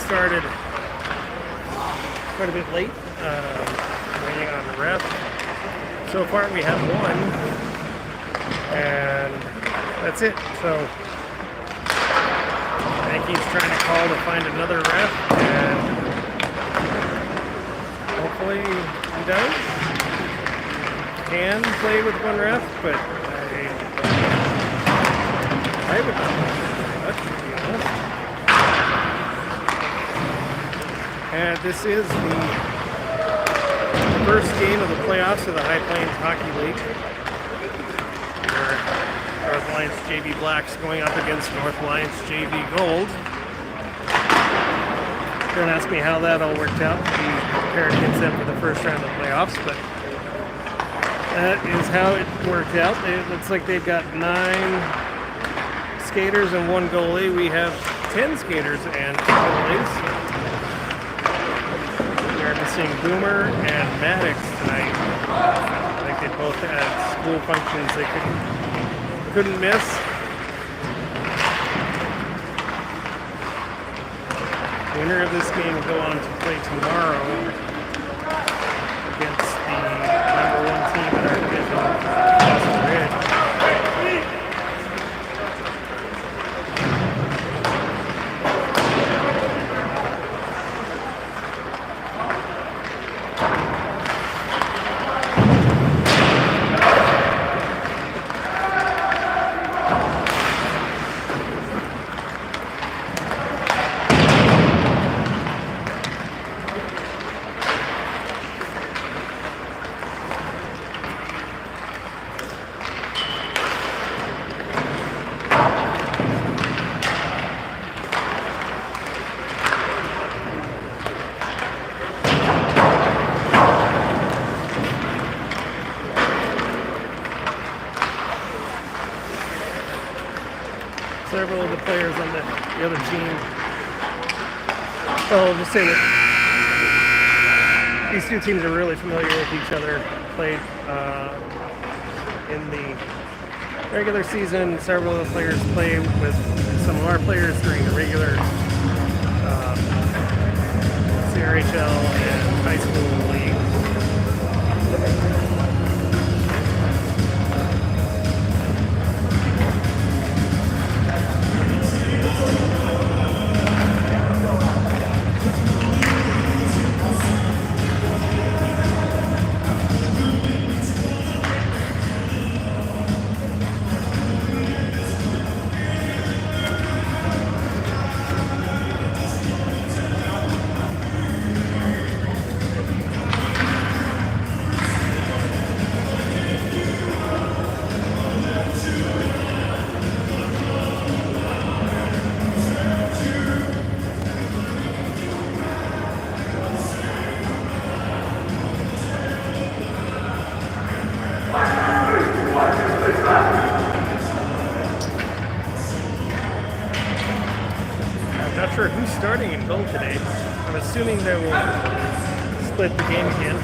started quite a bit late, waiting on the ref. So far we have one, and that's it. So I think he's trying to call to find another ref, and hopefully he does. Can play with one ref, but I would not much, to be honest. And this is the first game of the playoffs of the High Plains Hockey League, where North Alliance JV Blacks going up against North Alliance JV Gold. Don't ask me how that all worked out. We prepared against them for the first round of the playoffs, but that is how it worked out. It looks like they've got 9 skaters and 1 goalie. We have 10 skaters and 2 goalies. We are missing Boomer and Maddox tonight. I think they both had school functions they couldn't miss. The winner of this game will go on to play tomorrow against the number 1 team in our division, Boston Ridge. Several of the players on the other team. I'll just say that these two teams are really familiar with each other. Played in the regular season. Several of the players play with some of our players during the regular CRHL and high school league. Not sure who's starting in goal today. I'm assuming they will split the game again.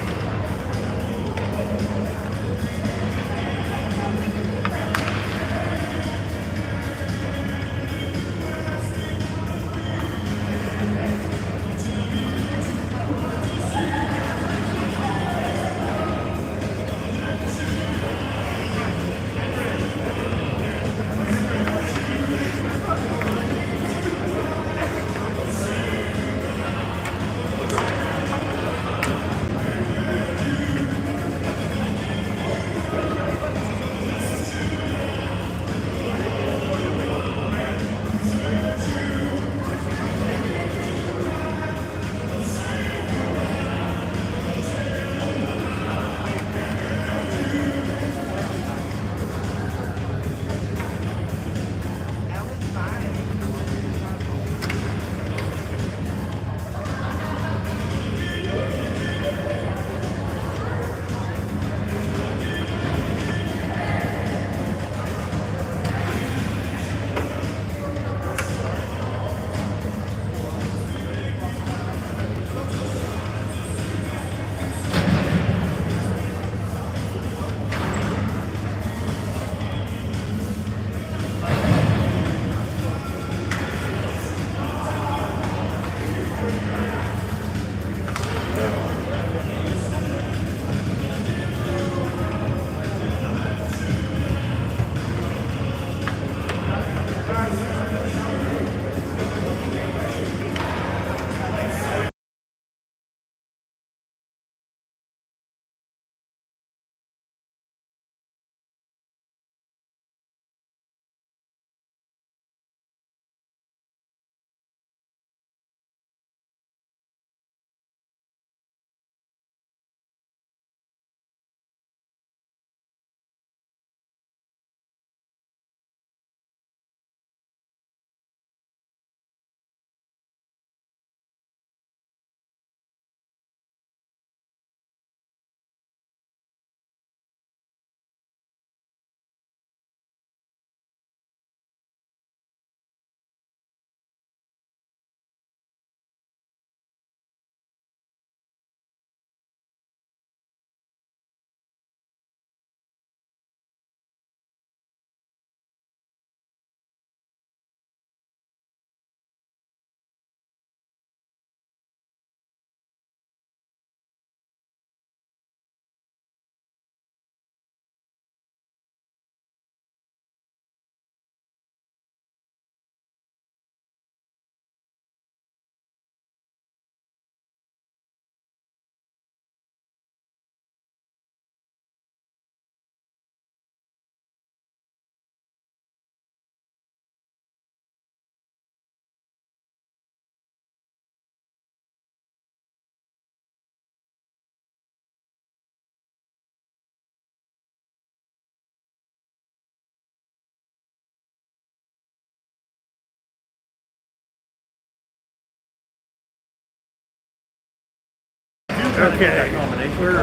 Okay, we're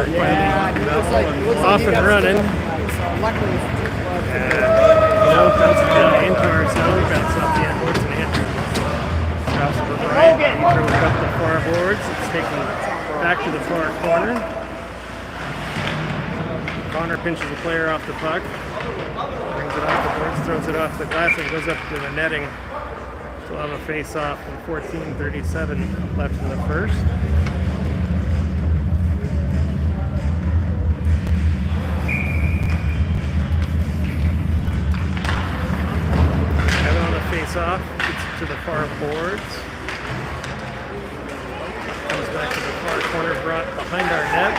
off and running. Bounces down into our zone, bounces off the end boards and Andrew drops to the right. He throws up the far boards. It's taken back to the far corner. Connor pinches the player off the puck, brings it off the boards, throws it off the glass, and goes up to the netting. So we'll have a face-off with 14:37 left in the first. Evan on the face-off, gets to the far boards. Comes back to the far corner, brought behind our net.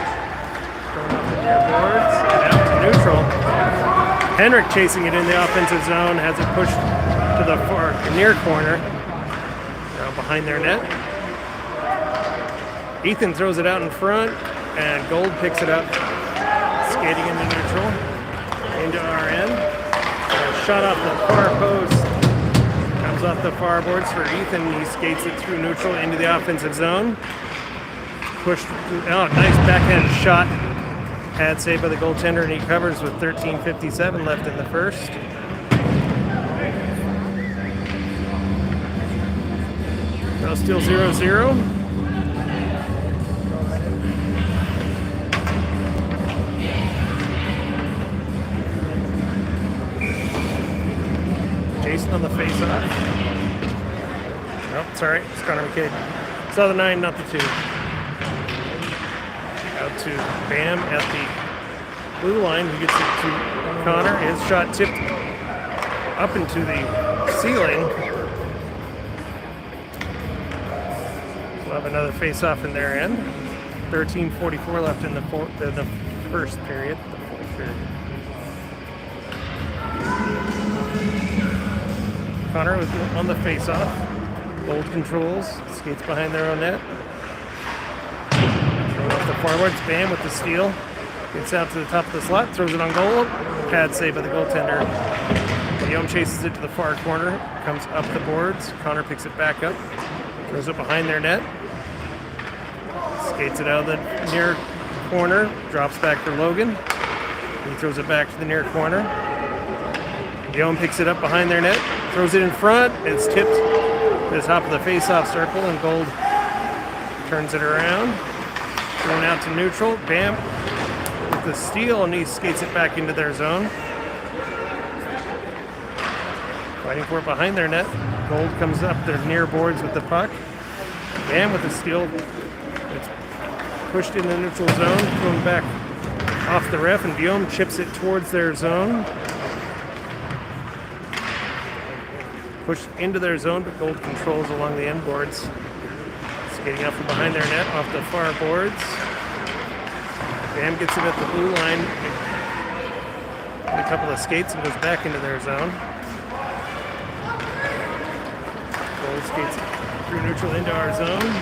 Going off the near boards, and out to neutral. Henrik chasing it in the offensive zone, has it pushed to the far near corner. Now behind their net. Ethan throws it out in front, and Gold picks it up, skating into neutral, into our end. Shot off the far post, comes off the far boards for Ethan. He skates it through neutral into the offensive zone. Pushed, nice backhand shot. Pad save by the goaltender, and he covers with 13:57 left in the first. Now still 0-0. Jason on the face-off. Nope, sorry, it's Connor McCabe. Saw the 9, not the 2. Out to Bam at the blue line. He gets it to Connor. His shot tipped up into the ceiling. We'll have another face-off in their end. 13:44 left in the first period. The fourth period. Connor was on the face-off. Gold controls. Skates behind their own net. Off the forwards, Bam with the steal. Gets out to the top of the slot, throws it on goal. Pad save by the goaltender. Guillaume chases it to the far corner, comes up the boards. Connor picks it back up, throws it behind their net. Skates it out of the near corner, drops back for Logan. He throws it back to the near corner. Guillaume picks it up behind their net, throws it in front. It's tipped to the top of the face-off circle, and Gold turns it around. Going out to neutral. Bam with the steal, and he skates it back into their zone. Fighting for it behind their net. Gold comes up their near boards with the puck. Bam with the steal. It's pushed in the neutral zone, thrown back off the ref, and Guillaume chips it towards their zone. Pushed into their zone, but Gold controls along the end boards. Skating out from behind their net, off the far boards. Bam gets it at the blue line. A couple of skates and goes back into their zone. Gold skates through neutral into our zone.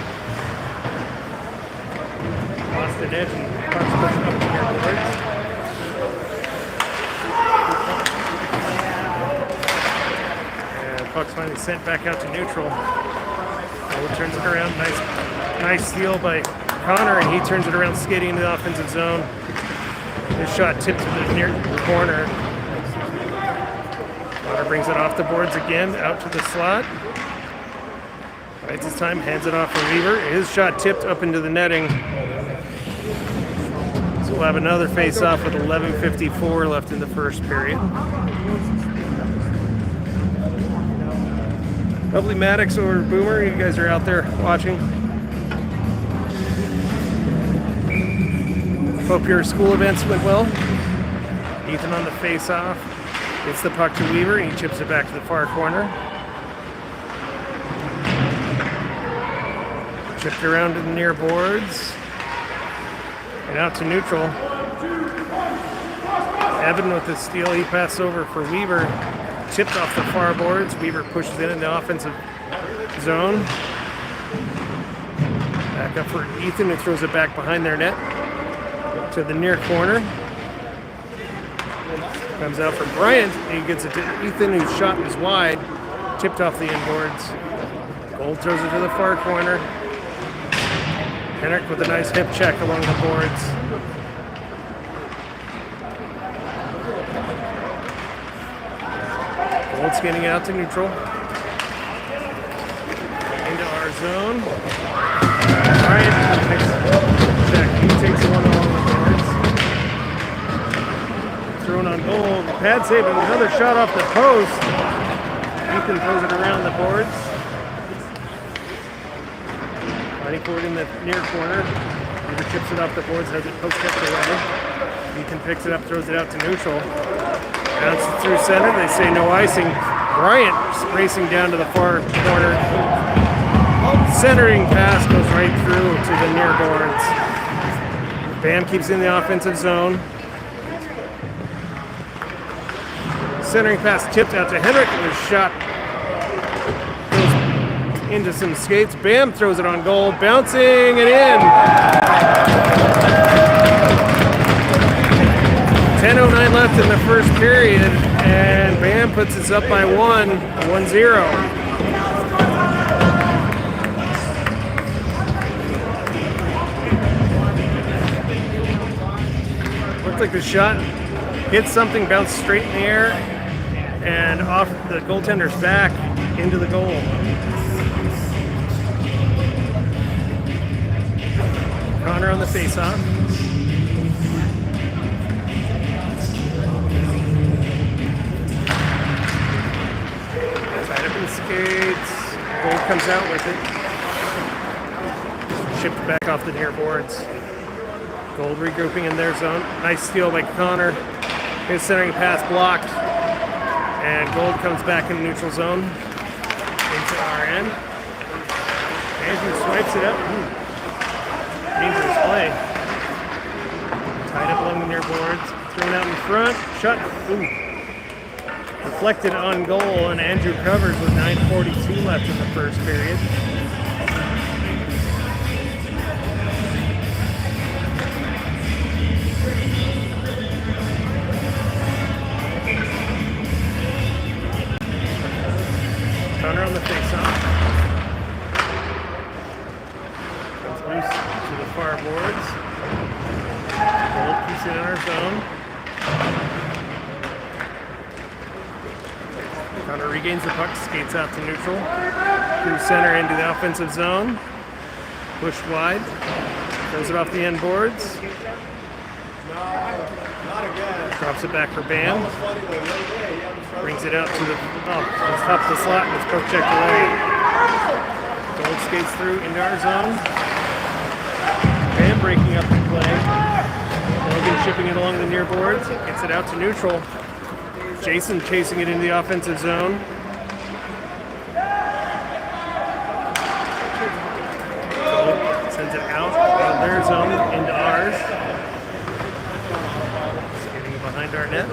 Lost an edge and puck's pushed up to their boards. And puck's finally sent back out to neutral. Gold turns it around. Nice steal by Connor, and he turns it around, skating into the offensive zone. His shot tipped to the near corner. Connor brings it off the boards again, out to the slot. Bites his time, hands it off for Weaver. His shot tipped up into the netting. So we'll have another face-off with 11:54 left in the first period. Lovely Maddox or Boomer, you guys are out there watching. Hope your school events went well. Ethan on the face-off. Gets the puck to Weaver, and he chips it back to the far corner. Chipped around to the near boards. And out to neutral. Evan with the steal, he passed over for Weaver. Tipped off the far boards. Weaver pushes in the offensive zone. Back up for Ethan, who throws it back behind their net to the near corner. Comes out for Bryant. He gets it to Ethan, whose shot was wide. Tipped off the inboards. Gold throws it to the far corner. Henrik with a nice hip check along the boards. Gold skating out to neutral. Into our zone. Bryant takes check. He takes one along the boards. Thrown on goal. Pad save and another shot off the post. Ethan throws it around the boards. Fighting forward in the near corner. Either chips it off the boards, has it post kept away. Ethan picks it up, throws it out to neutral. Bounces it through center. They say no icing. Bryant racing down to the far corner. Centering pass goes right through to the near boards. Bam keeps in the offensive zone. Centering pass tipped out to Henrik. It was shot goes into some skates. Bam throws it on goal, bouncing it in. 10:09 left in the first period, and Bam puts us up by 1-0. Looked like the shot hit something, bounced straight in the air, and off the goaltender's back into the goal. Connor on the faceoff. Tied up in skates. Gold comes out with it. Shipped back off the near boards. Gold regrouping in their zone. Nice steal by Connor. His centering pass blocked. And Gold comes back in the neutral zone. Into our end. Andrew swipes it up. Dangerous play. Tied up along the near boards. Thrown out in front. Shot. Ooh. Deflected on goal, and Andrew covers with 9:42 left in the first period. Connor on the faceoff. Comes loose to the far boards. Gold keeps it in our zone. Connor regains the puck, skates out to neutral. Through center into the offensive zone. Pushed wide. Throws it off the end boards. Drops it back for Bam. Brings it out to the top of the slot, and it's poke checked away. Gold skates through into our zone. Bam breaking up the play. Logan shipping it along the near boards. Gets it out to neutral. Jason chasing it into the offensive zone. Sends it out of their zone into ours. Skating behind our net.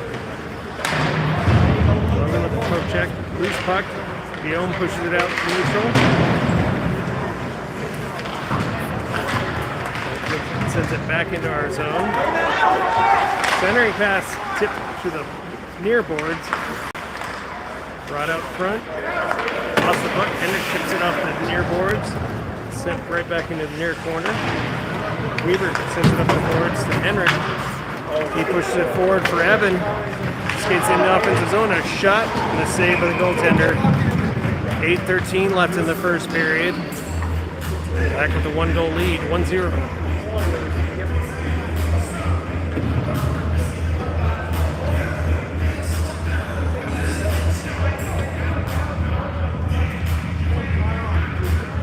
Logan with the poke check. Loose puck. Guillaume pushes it out to neutral. Sends it back into our zone. Centering pass tipped to the near boards. Brought out front. Lost the puck. Henrik chips it off the near boards. Sent right back into the near corner. Weaver sends it up the boards to Henrik. He pushes it forward for Evan. Skates in the offensive zone. A shot and a save by the goaltender. 8:13 left in the first period. Back with the 1-goal lead. 1-0.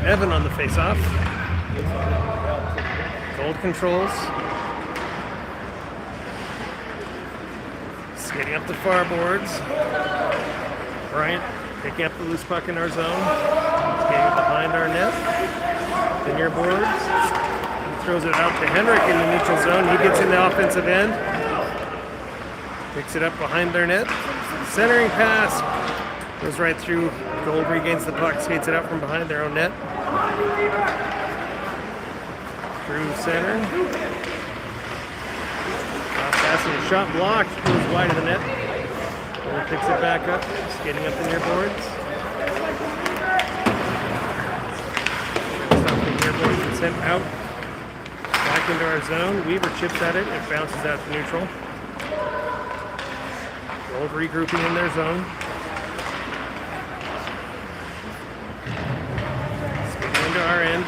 Evan on the face-off. Gold controls. Skating up the far boards. Bryant picking up the loose puck in our zone. Skating behind our net. The near boards. He throws it out to Henrik in the neutral zone. He gets in the offensive end. Picks it up behind their net. Centering pass. Goes right through. Gold regains the puck. Skates it out from behind their own net. Through center. Passing a shot blocked. Goes wide of the net. Gold picks it back up. Skating up the near boards. Stop the near boards and sent out back into our zone. Weaver chips at it. It bounces out to neutral. Gold regrouping in their zone. Skating into our end.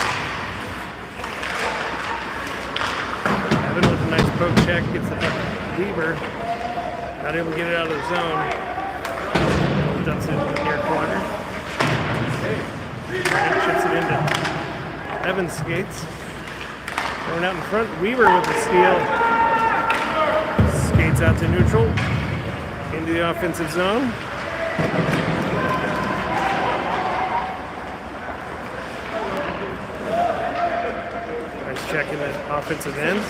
Evan with a nice poke check. Gets the puck. Weaver. Not able to get it out of the zone. Dumps it into the near corner. And chips it into Evan skates. Going out in front. Weaver with the steal. Skates out to neutral. Into the offensive zone. Nice check in the offensive end.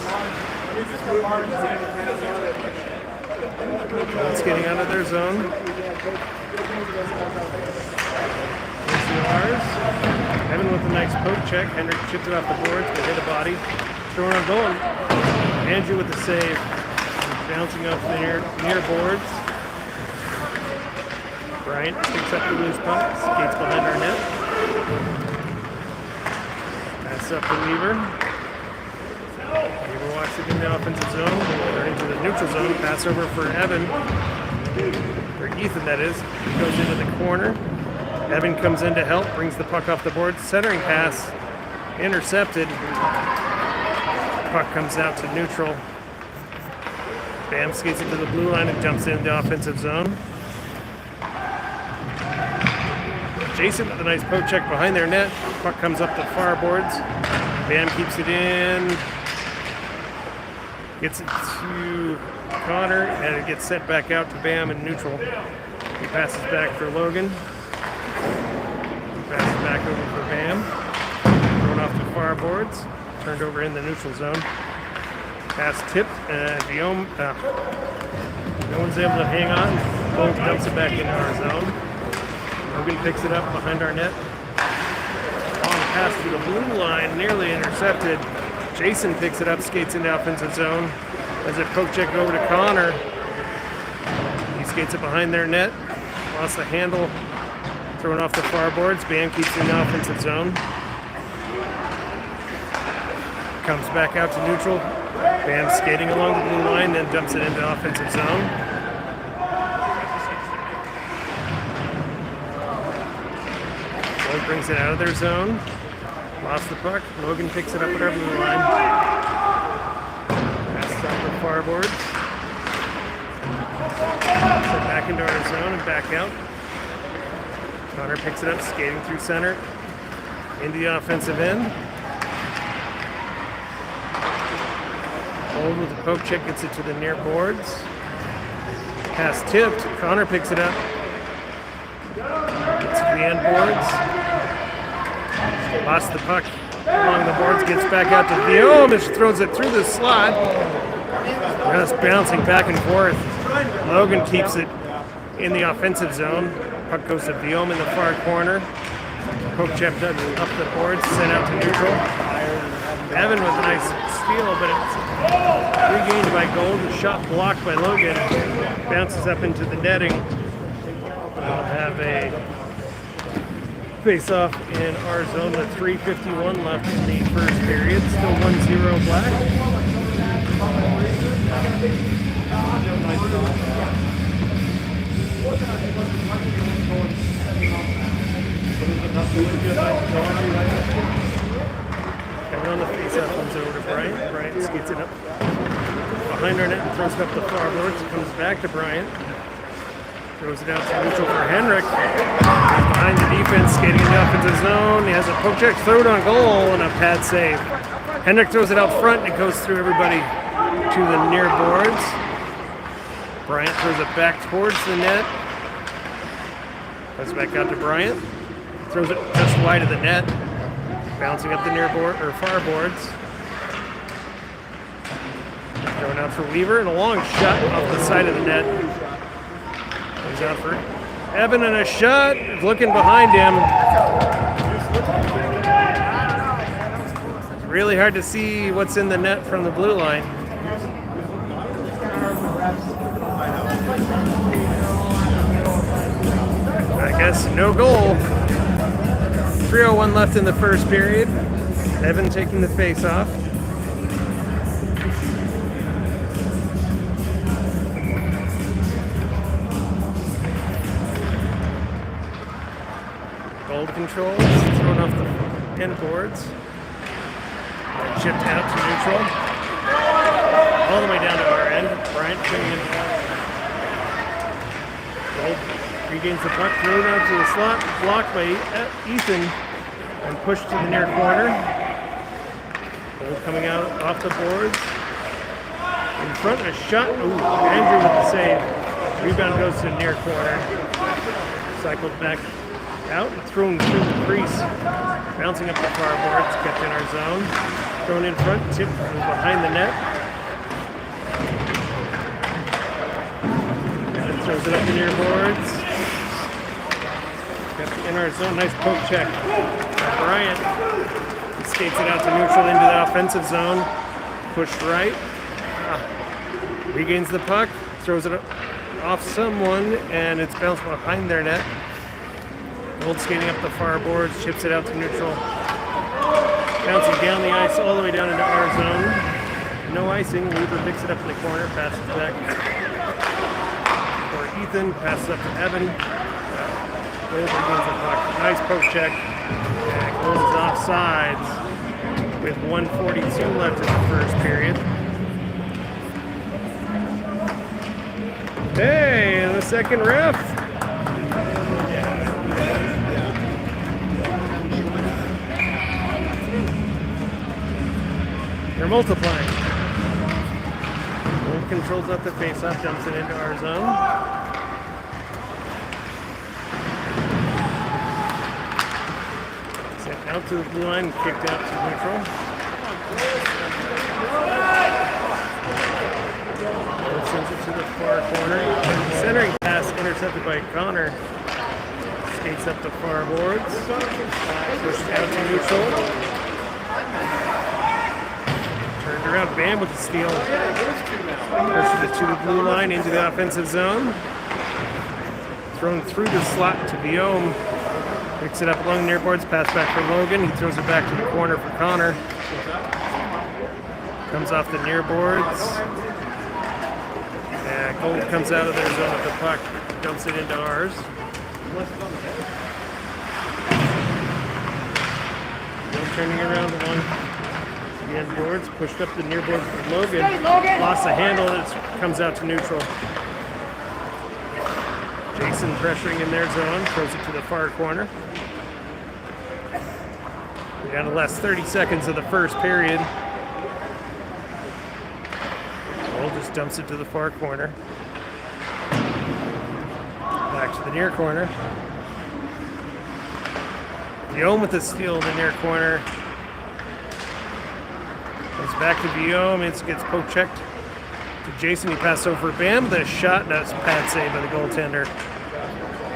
It's getting out of their zone. Here's the R's. Evan with a nice poke check. Hendrick chips it off the boards, but hit a body. Throwing on goal. Andrew with the save. Bouncing off the near boards. Bryant picks up the loose puck. Skates behind our net. Pass up to Weaver. Weaver walks it in the offensive zone. Or into the neutral zone. Pass over for Evan. Or Ethan, that is. Goes into the corner. Evan comes in to help, brings the puck off the board. Centering pass, intercepted. Puck comes out to neutral. Bam skates into the blue line and jumps into the offensive zone. Jason with a nice poke check behind their net. Puck comes up the far boards. Bam keeps it in. Gets it to Connor, and it gets sent back out to Bam in neutral. He passes back for Logan. Passes back over for Bam. Thrown off the far boards. Turned over in the neutral zone. Pass tipped, and Guillaume, no one's able to hang on. Gold dumps it back into our zone. Logan picks it up behind our net. Long pass to the blue line, nearly intercepted. Jason picks it up, skates into offensive zone. As a poke check over to Connor. He skates it behind their net. Lost the handle. Thrown off the far boards. Bam keeps it in the offensive zone. Comes back out to neutral. Bam skating along the blue line, then dumps it into offensive zone. Gold brings it out of their zone. Lost the puck. Logan picks it up at our blue line. Passes off the far boards. So back into our zone and back out. Connor picks it up, skating through center. Into the offensive end. Gold with the poke check gets it to the near boards. Pass tipped. Connor picks it up. Gets to the end boards. Lost the puck along the boards. Gets back out to Guillaume. Throws it through the slot. Just bouncing back and forth. Logan keeps it in the offensive zone. Puck goes to Guillaume in the far corner. Poke check up the boards. Sent out to neutral. Evan with a nice steal, but it's regained by Gold. The shot blocked by Logan. Bounces up into the netting. We'll have a face-off in our zone with 3:51 left in the first period. Still 1-0 Black. Evan on the face-off comes over to Bryant. Bryant skates it up behind our net and throws it up the far boards. Comes back to Bryant. Throws it out to neutral for Hendrick. Behind the defense, skating in the offensive zone. He has a poke check, throw it on goal, and a pad save. Hendrick throws it out front, and it goes through everybody to the near boards. Bryant throws it back towards the net. Goes back out to Bryant. Throws it just wide of the net. Bouncing up the near board or far boards. Going out for Weaver, and a long shot off the side of the net. Goes out for Evan, and a shot. Looking behind him. It's really hard to see what's in the net from the blue line. I guess no goal. 3:01 left in the first period. Evan taking the face off. Gold controls, thrown off the end boards. And chipped out to neutral. All the way down to our end. Bryant coming in. Gold regains the puck, thrown out to the slot, blocked by Ethan, and pushed to the near corner. Gold coming out off the boards. In front, a shot. Ooh, Andrew with the save. Rebound goes to the near corner. Cycled back out and thrown through the crease. Bouncing up the far boards, kept in our zone. Thrown in front, tipped behind the net. And throws it up the near boards. Kept in our zone. Nice poke check. Bryant skates it out to neutral into the offensive zone. Pushed right. Regains the puck. Throws it off someone, and it's bounced behind their net. Gold skating up the far boards, chips it out to neutral. Bouncing down the ice all the way down into our zone. No icing. Weaver picks it up in the corner, passes back for Ethan, passes up to Evan. Gold regains the puck. Nice poke check. And Gold is off sides with 1:42 left in the first period. Hey, and the second ref. They're multiplying. Gold controls up the face-off, dumps it into our zone. Sent out to the blue line, kicked out to neutral. Sends it to the far corner. Centering pass intercepted by Connor. Skates up the far boards. Pushed out to neutral. Turned around. Bam with the steal. Pushes it to the blue line into the offensive zone. Thrown through the slot to Viome. Picks it up along the near boards. Pass back for Logan. He throws it back to the corner for Connor. Comes off the near boards. Gold comes out of their zone with the puck, dumps it into ours. Gold turning around along the end boards, pushed up the near boards for Logan. Lost the handle, it comes out to neutral. Jason pressuring in their zone, throws it to the far corner. We got the last 30 seconds of the first period. Just dumps it to the far corner. Back to the near corner. Viome with the steal in the near corner. Goes back to Viome. It gets poke checked to Jason. He passes over Bam. The shot, that's pad save by the goaltender.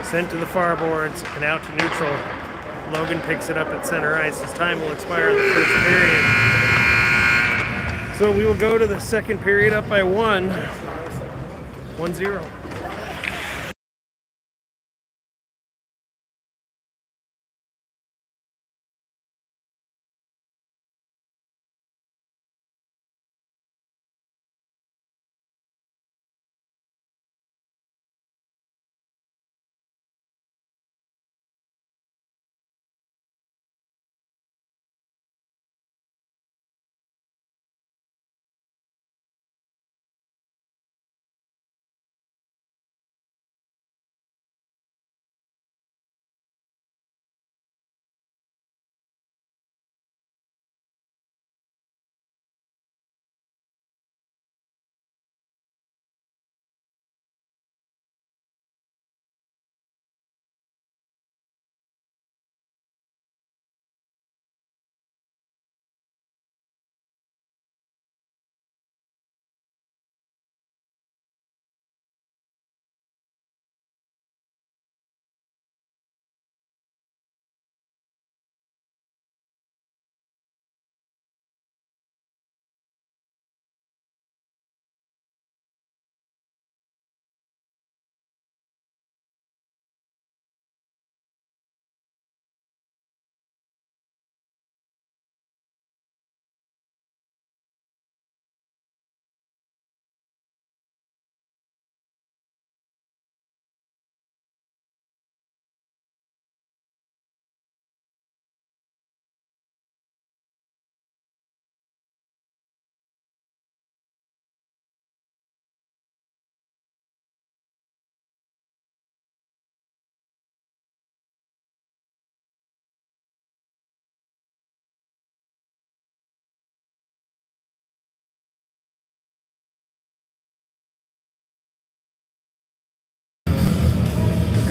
Sent to the far boards and out to neutral. Logan picks it up at center ice. His time will expire in the first period. So we will go to the second period up by 1-0.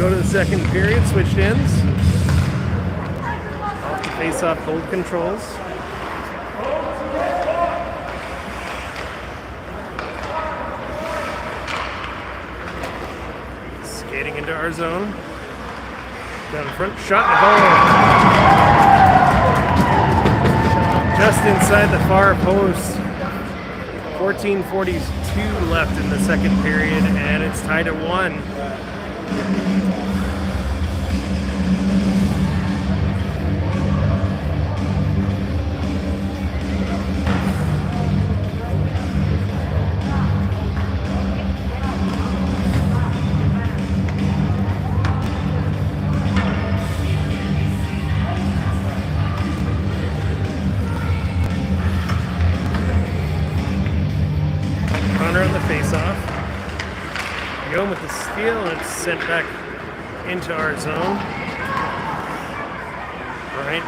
Go to the second period, switched ends. Off to face off gold controls. Skating into our zone. Down in front, shot and goal. Just inside the far post. 14:42 left in the second period, and it's tied at 1. Connor on the face-off. Guillaume with the steal, and it's sent back into our zone. Bryant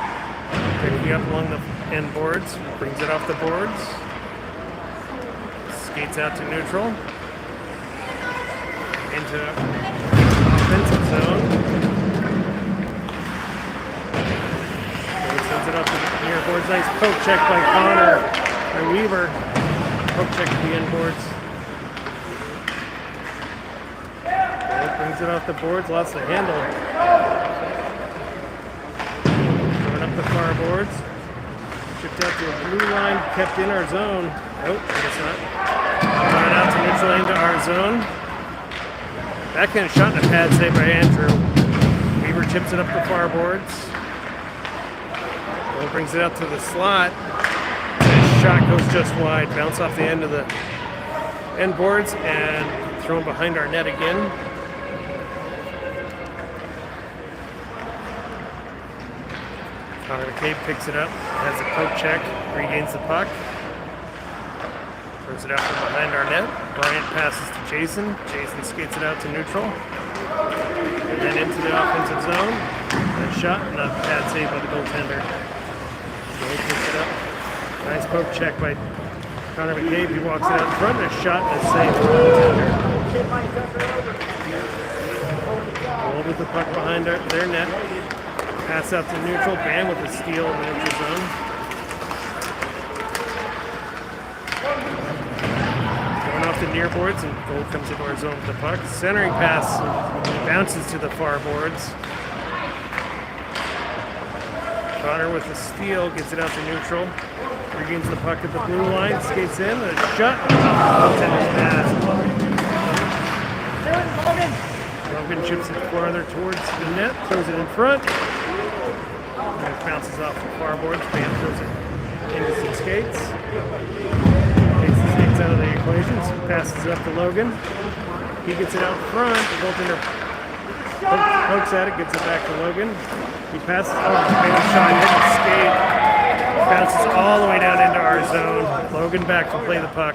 picking up along the end boards, brings it off the boards. Skates out to neutral. Into offensive zone. Sends it up to the near boards. Nice poke check by Connor, by Weaver. Poke check to the end boards. Brings it off the boards, lost the handle. Going up the far boards. Shipped out to a blue line, kept in our zone. Nope, I guess not. Going out to neutral into our zone. Backhand shot and a pad save by Andrew. Weaver chips it up the far boards. Well, brings it out to the slot. Shot goes just wide, bounce off the end of the end boards and thrown behind our net again. Connor McCabe picks it up, has a poke check, regains the puck, throws it out from behind our net. Bryant passes to Jason. Jason skates it out to neutral, and then into the offensive zone. A shot and a pad save by the goaltender. So he picks it up. Nice poke check by Connor McCabe. He walks it out in front. A shot and a save from the goaltender. Roll with the puck behind their net. Pass out to neutral. Bam with the steal in the neutral zone. Going off the near boards, and goal comes into our zone with the puck. Centering pass bounces to the far boards. Connor with the steal gets it out to neutral. Regains the puck at the blue line, skates in, a shot. Logan chips it farther towards the net, throws it in front. And it bounces off the far boards. Bam throws it into some skates. Takes the skates out of the equation, so passes it up to Logan. He gets it out front. The goaltender pokes at it, gets it back to Logan. He passes, big shot, hit the skate. Bounces all the way down into our zone. Logan back to play the puck.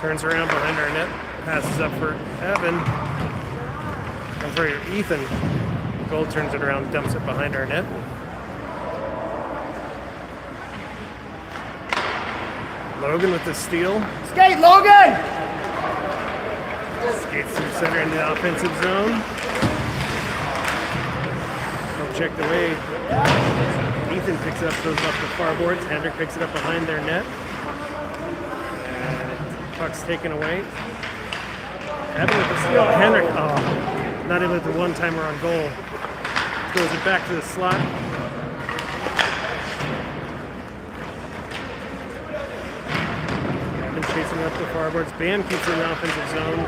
Turns around behind our net. Passes up for Evan. I'm sorry, Ethan. Goal turns it around, dumps it behind our net. Logan with the steal. Skate, Logan! Skates through center into the offensive zone. Checked away. Ethan picks it up, throws it off the far boards. Hendrick picks it up behind their net. And puck's taken away. Evan with the steal. Hendrick, not able to the one-timer on goal. Throws it back to the slot. Evan chasing up the far boards. Bam keeps it in the offensive zone.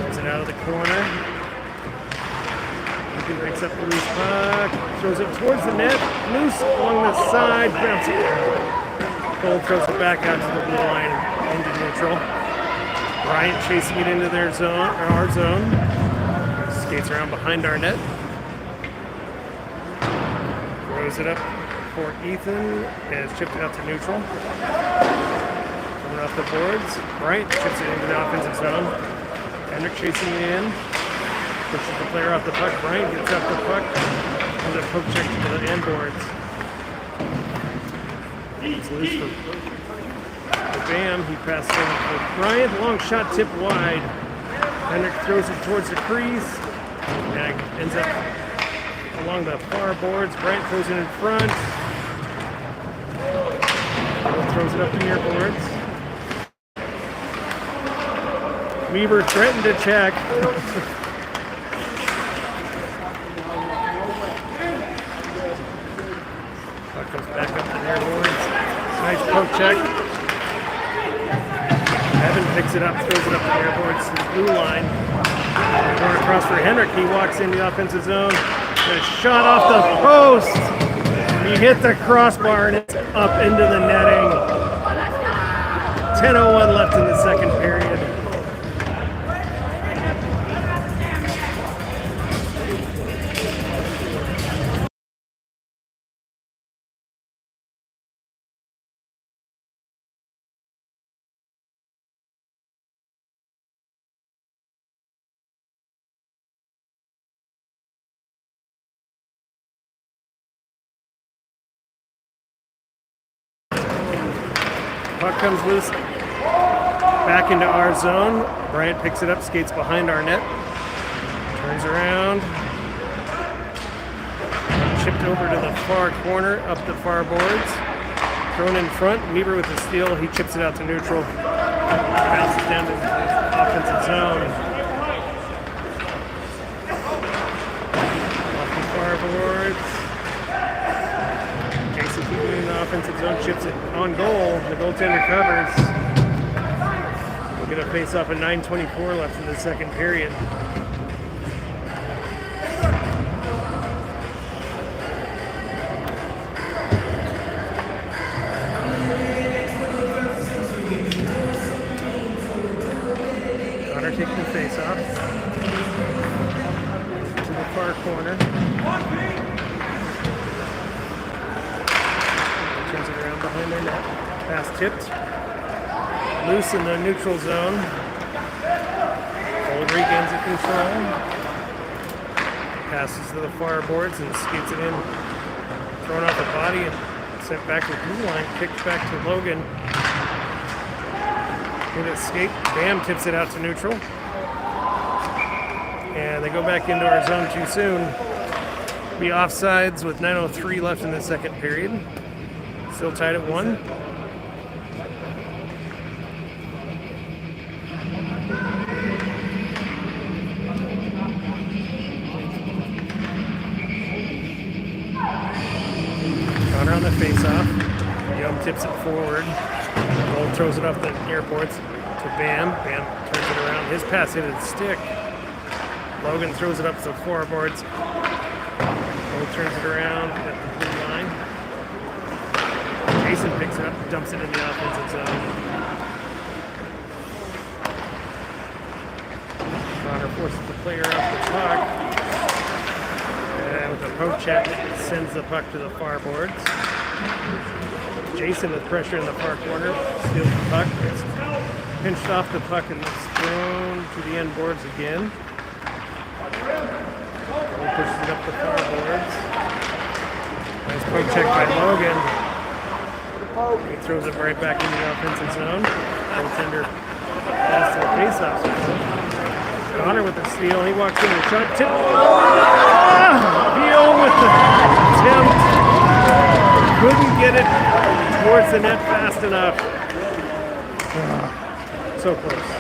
Throws it out of the corner. Picks up the loose puck, throws it towards the net, loose along the side, bounces. Cole throws it back out to the blue line into neutral. Bryant chasing it into their zone, or our zone. Skates around behind our net. Throws it up for Ethan, and it's chipped out to neutral. Coming off the boards, Bryant chips it into the offensive zone. Hendrick chasing it in. Pushes the player off the puck. Bryant gets up the puck. And a poke check to the end boards. It's loose for Bam. He passes over for Bryant. Long shot tipped wide. Hendrick throws it towards the crease, and it ends up along the far boards. Bryant throws it in front. Throws it up the near boards. Weaver threatened to check. Puck comes back up the near boards. Nice poke check. Evan picks it up, throws it up the near boards to the blue line. Going across for Hendrick. He walks in the offensive zone. A shot off the post. He hit the crossbar and it's up into the netting. 10:01 left in the second period. Puck comes loose, back into our zone. Bryant picks it up, skates behind our net, turns around, chipped over to the far corner, up the far boards, thrown in front. Weaver with the steal, he chips it out to neutral, bounces down to the offensive zone. Off the far boards. In the offensive zone, chips it on goal. The goaltender covers. We'll get a face-off at 9:24 left in the second period. Connor taking the face-off to the far corner. Turns it around behind their net. Pass tipped. Loose in the neutral zone. Gold regains the control. Passes to the far boards and skates it in. Thrown off the body and sent back to the blue line. Kicked back to Logan. Good escape. Bam tips it out to neutral. And they go back into our zone too soon. Be offsides with 9:03 left in the second period. Still tied at 1. Connor on the face-off. Young tips it forward. Gold throws it off the airports to Bam. Bam turns it around. His pass hit his stick. Logan throws it up to the forwards. Gold turns it around at the blue line. Jason picks it up, dumps it in the offensive zone. Connor forces the player off the puck. And with a poke check, it sends the puck to the far boards. Jason with pressure in the far corner, steals the puck. It's pinched off the puck and it's thrown to the end boards again. He pushes it up the far boards. Nice poke check by Logan. He throws it right back into the offensive zone. Goaltender pass to the faceoff. Connor with the steal. He walks in and shot. Tip. Beal with the attempt. Couldn't get it towards the net fast enough. So close.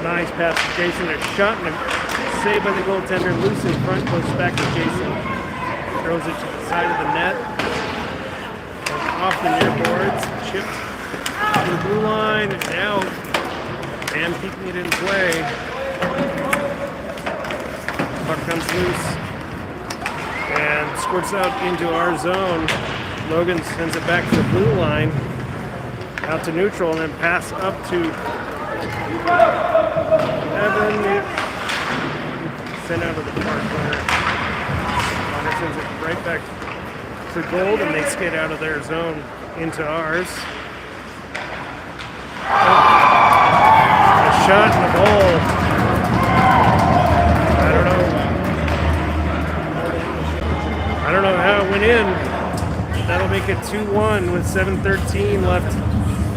Nice pass to Jason. A shot and a save by the goaltender. Loose in front. Goes back to Jason. Throws it to the side of the net. Off the near boards, chipped to the blue line, and now Bam keeping it in play. Puck comes loose and squirts out into our zone. Logan sends it back to the blue line, out to neutral, and then pass up to Evan. Sent out of the far corner. Connor sends it right back to Gold, and they skate out of their zone into ours. A shot and a goal. I don't know how it went in. That'll make it 2-1 with 7:13 left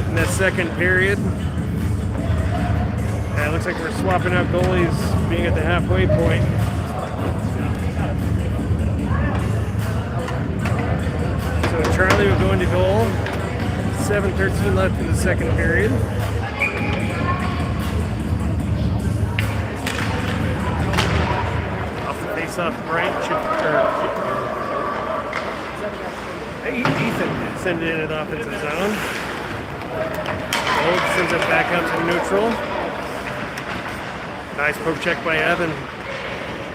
in that second period. And it looks looks like we're swapping out goalies being at the halfway point. So Charlie will go into goal. 7:13 left in the second period. Off the face-off, Bryant Ethan send it in an offensive zone. Gold sends it back out to neutral. Nice poke check by Evan.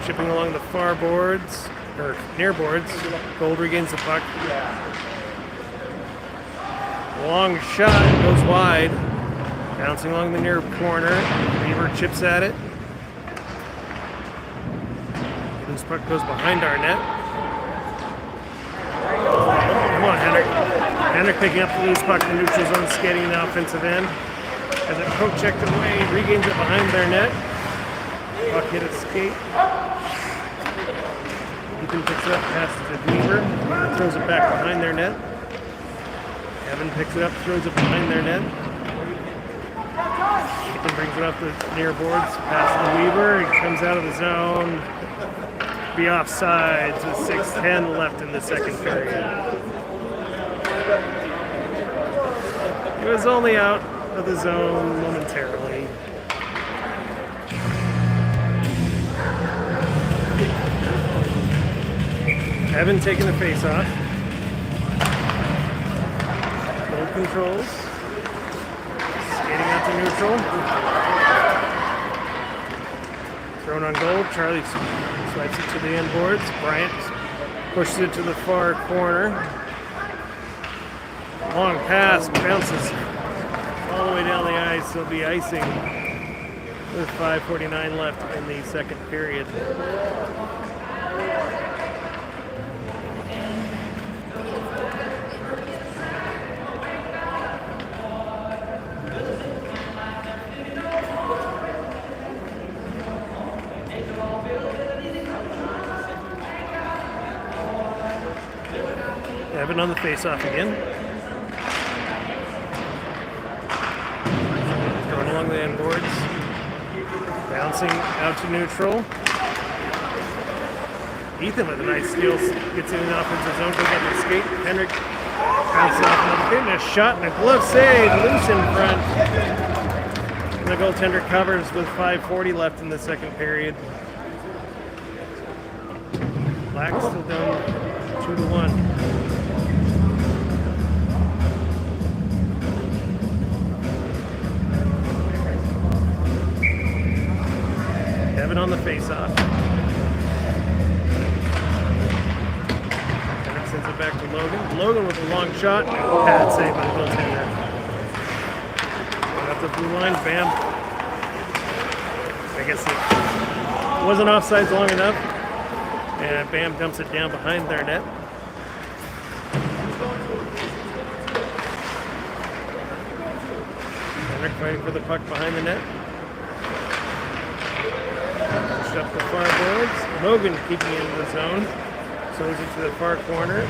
Chipping along the far boards, or near boards. Gold regains the puck. Long shot, goes wide. Bouncing along the near corner. Weaver chips at it. This puck goes behind our net. Come on, Henrik. Henrik picking up the loose puck in the neutral zone, skating in the offensive end. As it poke checked away, regains it behind their net. Puck hit a skate. Ethan picks it up, passes to Weaver. Throws it back behind their net. Evan picks it up, throws it behind their net. Ethan brings it up the near boards, passes to Weaver. He comes out of the zone. Be offsides with 6:10 left in the second period. It was only out of the zone momentarily. Evan taking the face off. Gold controls. Skating out to neutral. Thrown on goal. Charlie swipes it to the end boards. Bryant pushes it to the far corner. Long pass, bounces all the way down the ice. There'll be icing with 5:49 left in the second period. Evan on the face-off again. Going along the end boards. Bouncing out to neutral. Ethan with a nice steal. Gets in an offensive zone. Goes up the skate. Henrik bounces off. Getting a shot and a glove save. Loose in front. And the goaltender covers with 5:40 left in the second period. Black still down 2-1. Evan on the face-off. Henrik sends it back to Logan. Logan with a long shot. Pad save by the goaltender. Got the blue line. Bam. I guess it wasn't offsides long enough. And Bam dumps it down behind their net. Henrik fighting for the puck behind the net. Up the far boards. Logan keeping it in the zone. Throws it to the far corner.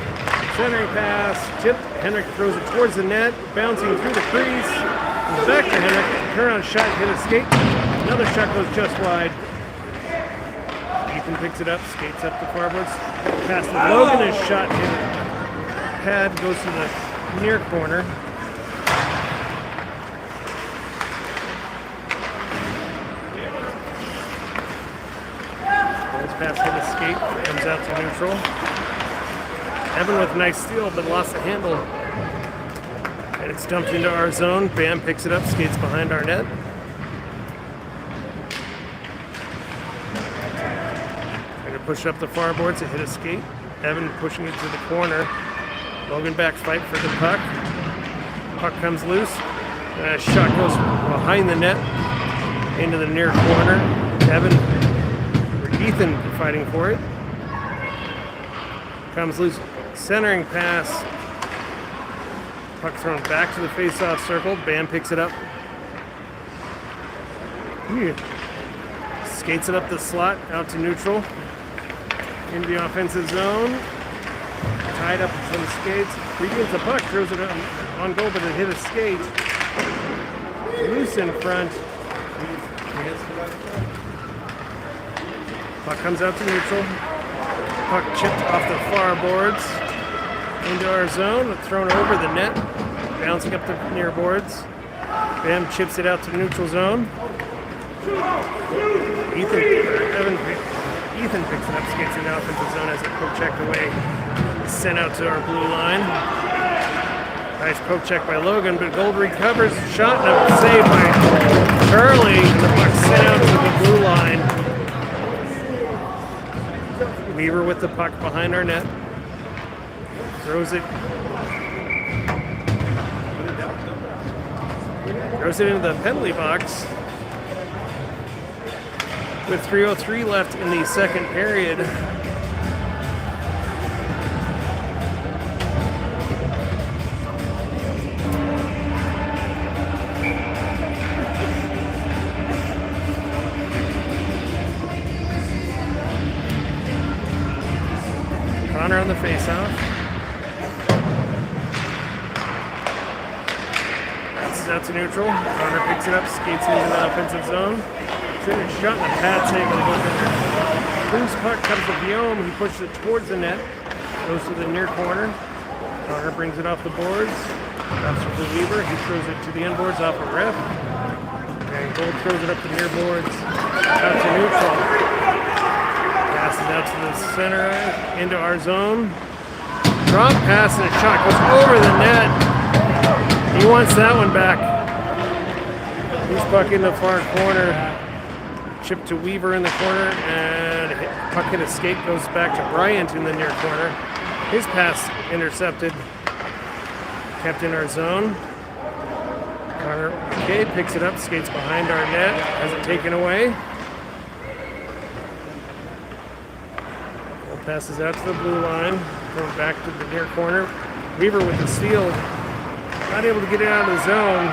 Centering pass. Tipped. Henrik throws it towards the net. Bouncing through the crease. Back to Henrik. Turn on shot. Hit a skate. Another shot goes just wide. Ethan picks it up. Skates up the far boards. Pass to Logan. His shot hit a pad. Goes to the near corner. Pass hit a skate, comes out to neutral. Evan with a nice steal, but lost the handle. And it's dumped into our zone. Bam picks it up, skates behind our net. Trying to push up the far boards to hit a skate. Evan pushing it to the corner. Logan back fight for the puck. Puck comes loose. Shot goes behind the net into the near corner. Ethan fighting for it. Comes loose. Centering pass. Puck thrown back to the face-off circle. Bam picks it up. Skates it up the slot out to neutral. Into the offensive zone. Tied up with some skates. Regains the puck. Throws it on goal, but it hit a skate. Loose in front. Puck comes out to neutral. Puck chipped off the far boards into our zone, thrown over the net, bouncing up the near boards. Bam chips it out to the neutral zone. Ethan picks it up, skates in the offensive zone as it poke checked away. Sent out to our blue line. Nice poke check by Logan, but Gold recovers. Shot and a save by Charlie. And the puck sent out to the blue line. Weaver with the puck behind our net. Throws it into the penalty box. With 3:03 left in the second period. Connor on the faceoff. Passes out to neutral. Connor picks it up, skates into the offensive zone. Finished shot and a pad save by the goaltender. Loose puck comes to Guillaume. He pushes it towards the net. Goes to the near corner. Connor brings it off the boards. Drops it to Weaver. He throws it to the end boards off a ref. And Gold throws it up the near boards. Out to neutral. Passes out to the center into our zone. Drop pass and a shot goes over the net. He wants that one back. Loose puck in the far corner. Chip to Weaver in the corner, and puck hit a skate, goes back to Bryant in the near corner. His pass intercepted, kept in our zone. Connor McKay picks it up, skates behind our net, has it taken away. Ball passes out to the blue line, going back to the near corner. Weaver with the steal, not able to get it out of the zone.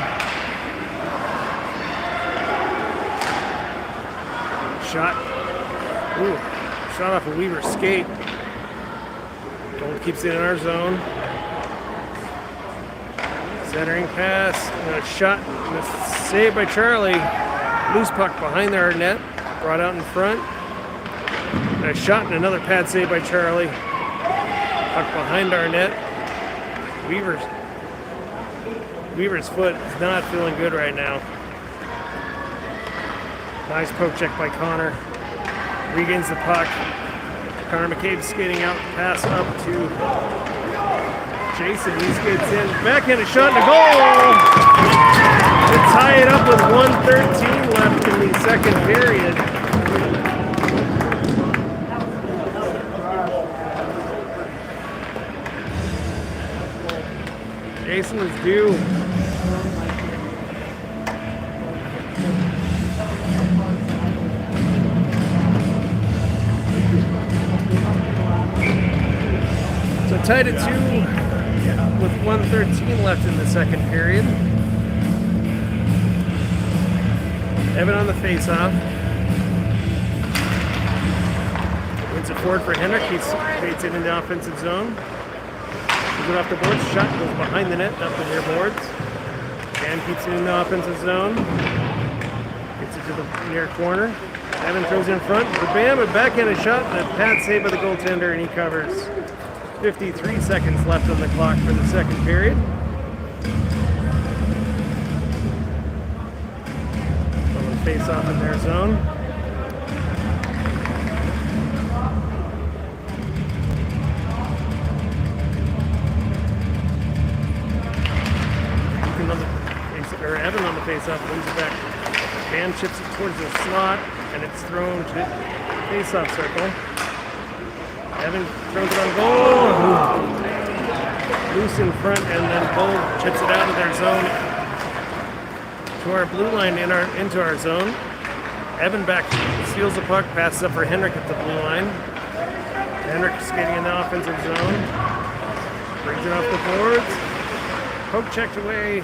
Shot. Ooh, shot off a Weaver skate. Gold keeps it in our zone. Centering pass. And a shot. And a save by Charlie. Loose puck behind our net. Brought out in front. And a shot and another pad save by Charlie. Puck behind our net. Weaver's foot is not feeling good right now. Nice poke check by Connor. Regains the puck. Connor McCabe skating out, pass up to Jason. He skates in. Backhanded shot and a goal! To tie it up with 1:13 left in the second period. Jason is due. Tied at 2 with 1:13 left in the second period. Evan on the faceoff. Wins it forward for Henrik. He skates it in the offensive zone. Moves it off the boards. Shot goes behind the net, up the near boards. And keeps it in the offensive zone. Gets it to the near corner. Evan throws in front. The Bam, a backhanded shot, and a pad save by the goaltender, and he covers. 53 seconds left on the clock for the second period. Someone face off in their zone. Evan on the face off, wins it back. Bam chips it towards the slot, and it's thrown to face off circle. Evan throws it on goal. Loose in front, and then Gold chips it out of their zone to our blue line into our zone. Evan back steals the puck, passes up for Henrik at the blue line. Henrik skating in the offensive zone. Brings it off the boards. Poke checked away.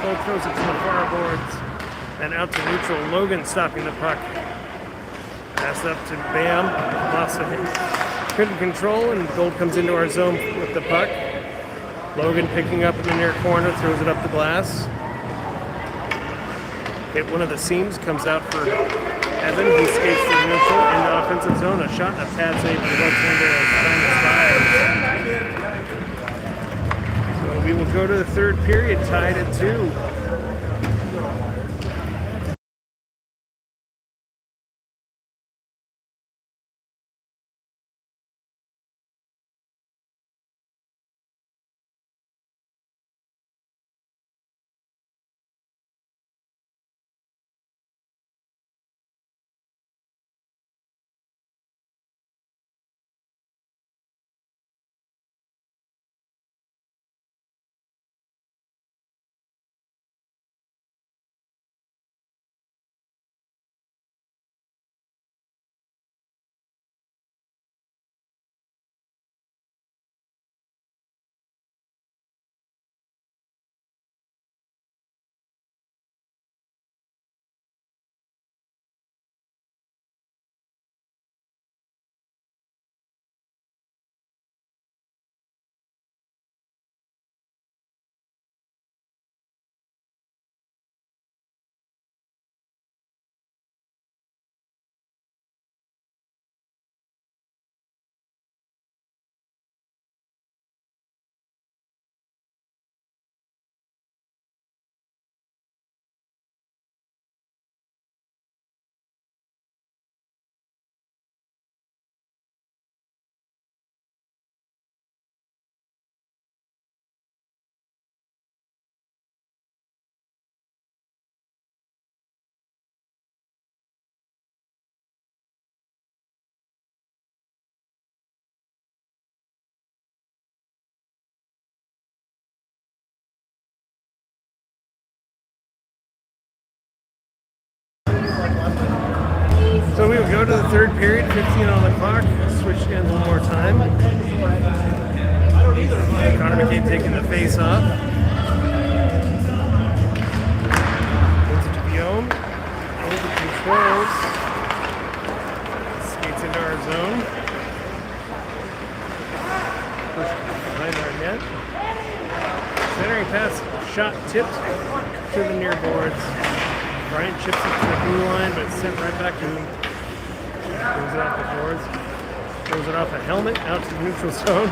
Gold throws it to the far boards. And out to neutral. Logan stopping the puck. Pass up to Bam. Lost it. Couldn't control, and Gold comes into our zone with the puck. Logan picking up in the near corner, throws it up the glass. hit one of the seams, comes out for Evan. He skates to the neutral in the offensive zone. A shot and a pad save by the goaltender. So we will go to the third period, tied at 2. So we will go to the third period, 15 on the clock. Switch ends one more time. Connor McCabe taking the face off. Goes to Guillaume. Over controls. Skates into our zone. Pushed behind our net. Centering pass, shot tipped to the near boards. Bryant chips it to the blue line, but it's sent right back to him. Throws it off the boards. Throws it off a helmet out to the neutral zone.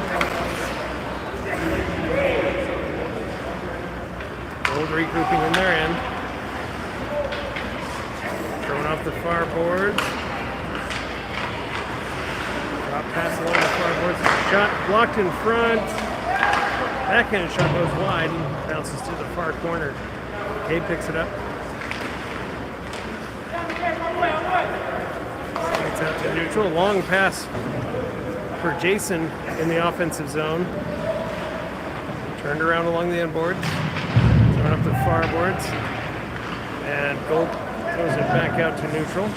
Gold regrouping in their end. Thrown off the far boards. Drop pass along the far boards. Shot blocked in front. Backhand shot goes wide and bounces to the far corner. Gabe picks it up. Skates out to neutral. Long pass for Jason in the offensive zone. Turned around along the end boards. Thrown up the far boards. And Gold throws it back out to neutral.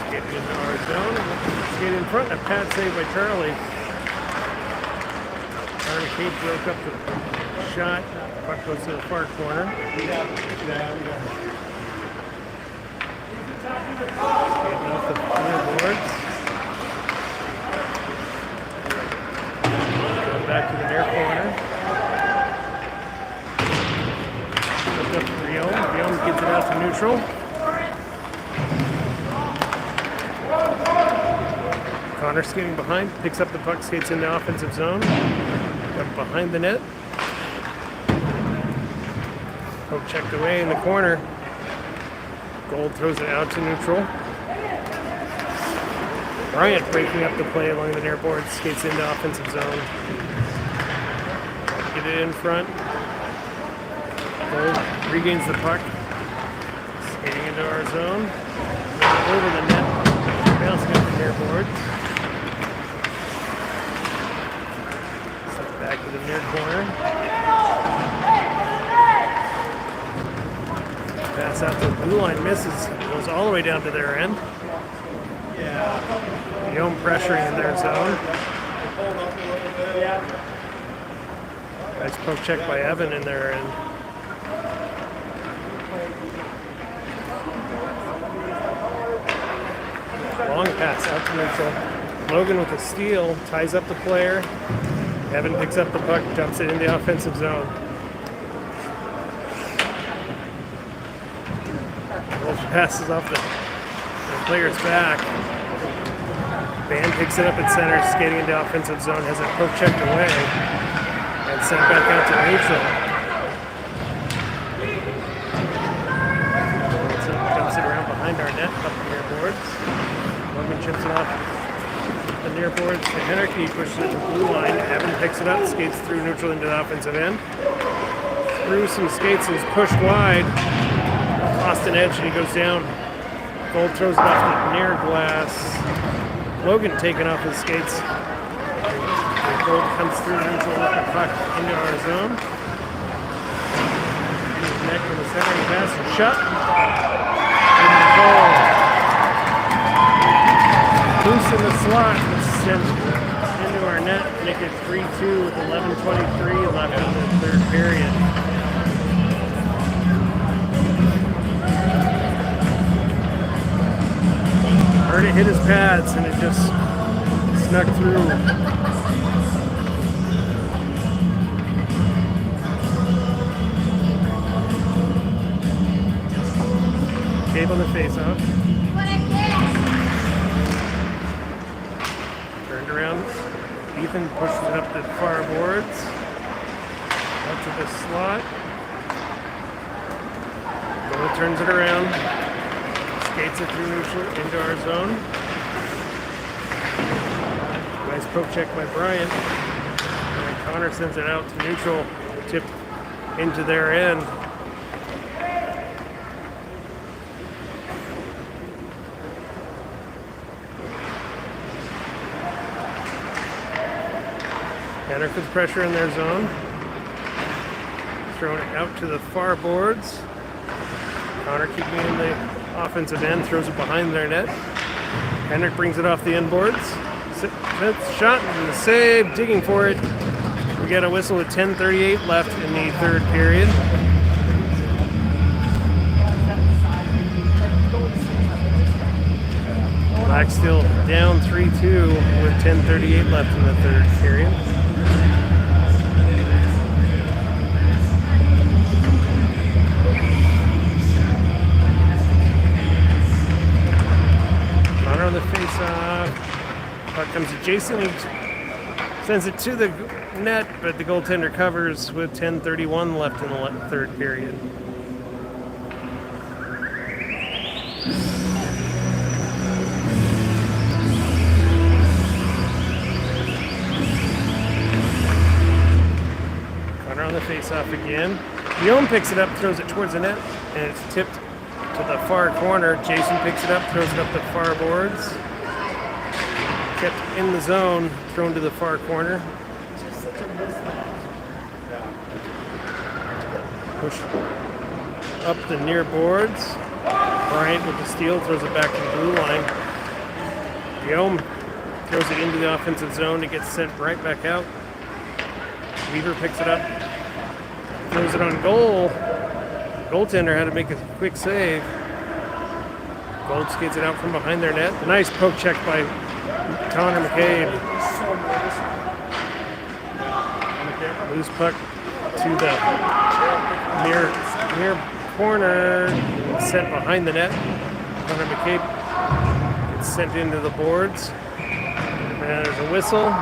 Skating into our zone. Skate in front. A pad save by Charlie. Charlie Cade broke up the shot. Puck goes to the far corner. Skating off the near boards. Going back to the near corner. Looked up to Guillaume. Guillaume gets it out to neutral. Connor skating behind, picks up the puck, skates into offensive zone. Up behind the net. Poke checked away in the corner. Gold throws it out to neutral. Bryant breaking up the play along the near board, skates into offensive zone. Get it in front. Gold regains the puck. Skating into our zone. Over the net. Bouncing up the near board. Set back to the near corner. Pass out to the blue line, misses, goes all the way down to their end. Guillaume pressuring in their zone. Nice poke check by Evan in their end. Long pass out to neutral. Logan with a steal, ties up the player. Evan picks up the puck, dumps it in the offensive zone. passes off the player's back. Band picks it up at center, skating into offensive zone, has it poke checked away, and sent back out to neutral. So dumps it around behind our net, up the near boards. Logan chips it off the near boards to Henrik. He pushes it to the blue line. Evan picks it up, skates through neutral into the offensive end. Through some skates, is pushed wide. Austin edge, and he goes down. Gold throws it off the near glass. Logan taken off his skates. Gold comes through neutral with the puck into our zone. Neck in the center, and pass and shot. And the goal. Loose in the slot, sent into our net, make it 3-2 with 11:23 left in the third period. Heard it hit his pads and it just snuck through. Cave on the face-off. Turned around. Ethan pushes it up the far boards. Up to the slot. Goal turns it around. Skates it through neutral into our zone. Nice poke check by Bryant. And Connor sends it out to neutral, tipped into their end. Henrik puts pressure in their zone. Throwing it out to the far boards. Connor keeping in the offensive end, throws it behind their net. Henrik brings it off the end boards. Shot and the save, digging for it. We get a whistle with 10:38 left in the third period. Black still down 3-2 with 10:38 left in the third period. On the face-off, puck comes to Jason. He sends it to the net, but the goaltender covers with 10:31 left in the third period. Connor on the face-off again. Guillaume picks it up, throws it towards the net, and it's tipped to the far corner. Jason picks it up, throws it up the far boards. Kept in the zone, thrown to the far corner. Push up the near boards. Bryant with the steal, throws it back to the blue line. Guillaume throws it into the offensive zone. It gets sent right back out. Weaver picks it up, throws it on goal. Goaltender had to make a quick save. Gold skates it out from behind their net. A nice poke check by Connor McCabe. Loose puck to the near corner. Sent behind the net. Connor McCabe gets sent into the boards. And there's a whistle.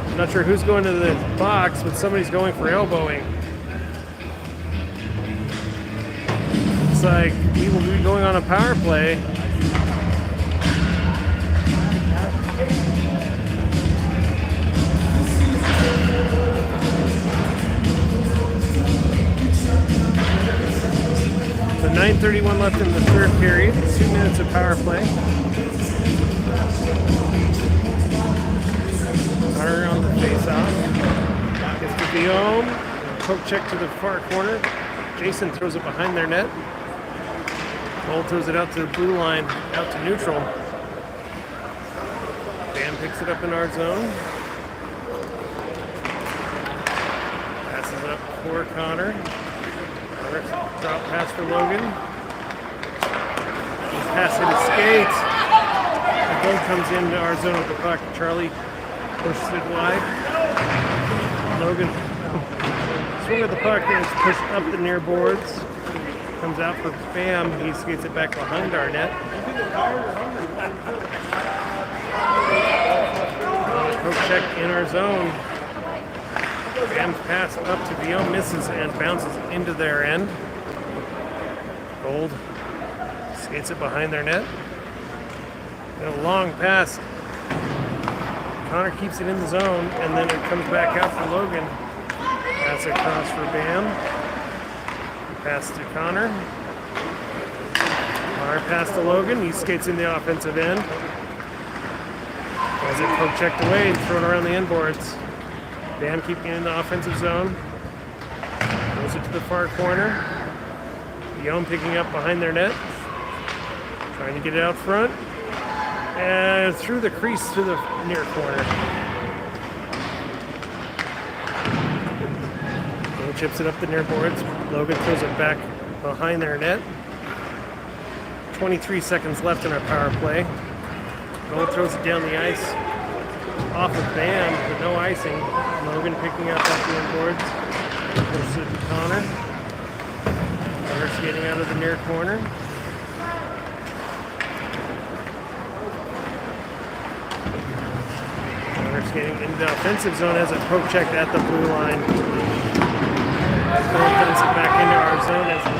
I'm not sure who's going to the box, but somebody's going for elbowing. Looks like we will be going on a power play. So 9:31 left in the third period. 2 minutes of power play. Connor on the face-off. Gets to Guillaume. Poke check to the far corner. Jason throws it behind their net. Gold throws it out to the blue line, out to neutral. Bam picks it up in our zone. Passes it up for Connor. Drop pass for Logan. His pass hit his skate. The goal comes into our zone with the puck. Charlie pushes it wide. Logan swing of the puck and it's pushed up the near boards. Comes comes out for Bam. He skates it back behind our net. Poke check in our zone. Bam's pass up to Guillaume, misses and bounces into their end. Gold skates it behind their net. And a long pass. Connor keeps it in the zone, and then it comes back out for Logan. Pass across for Bam. Pass to Connor. Connor pass to Logan. He skates in the offensive end. As it poke checked away and thrown around the end boards. Bam keeping it in the offensive zone. Throws it to the far corner. Guillaume picking up behind their net. Trying to get it out front. And through the crease to the near corner. Gold chips it up the near boards. Logan throws it back behind their net. 23 seconds left in our power play. Gold throws it down the ice. Off of Bam, but no icing. Logan picking up the end boards. Pushes it to Connor. Connor skating out of the near corner. Skating into the offensive zone as a poke checked at the blue line. Gold puts it back into our zone as the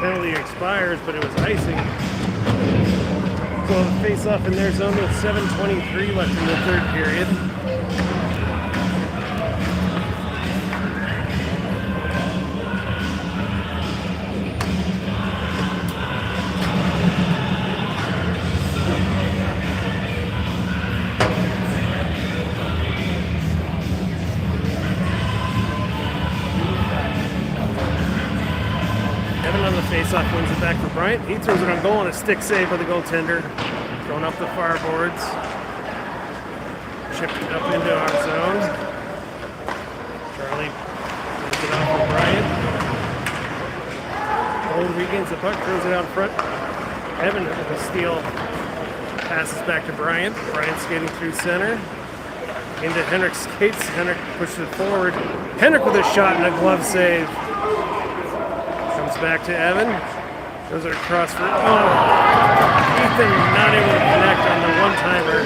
penalty expires, but it was icing. So face off in their zone with 7:23 left in the third period. Face-off wins it back for Bryant. He throws it on goal on a stick save by the goaltender. Going up the far boards. Chipped it up into our zone. Charlie puts it off for Bryant. Gold regains the puck, throws it out front. Evan with a steal. Passes back to Bryant. Bryant skating through center. Into Henrik skates. Henrik pushes it forward. Henrik with a shot and a glove save. Back to Evan. Those are across for Ethan not able to connect on the one-timer.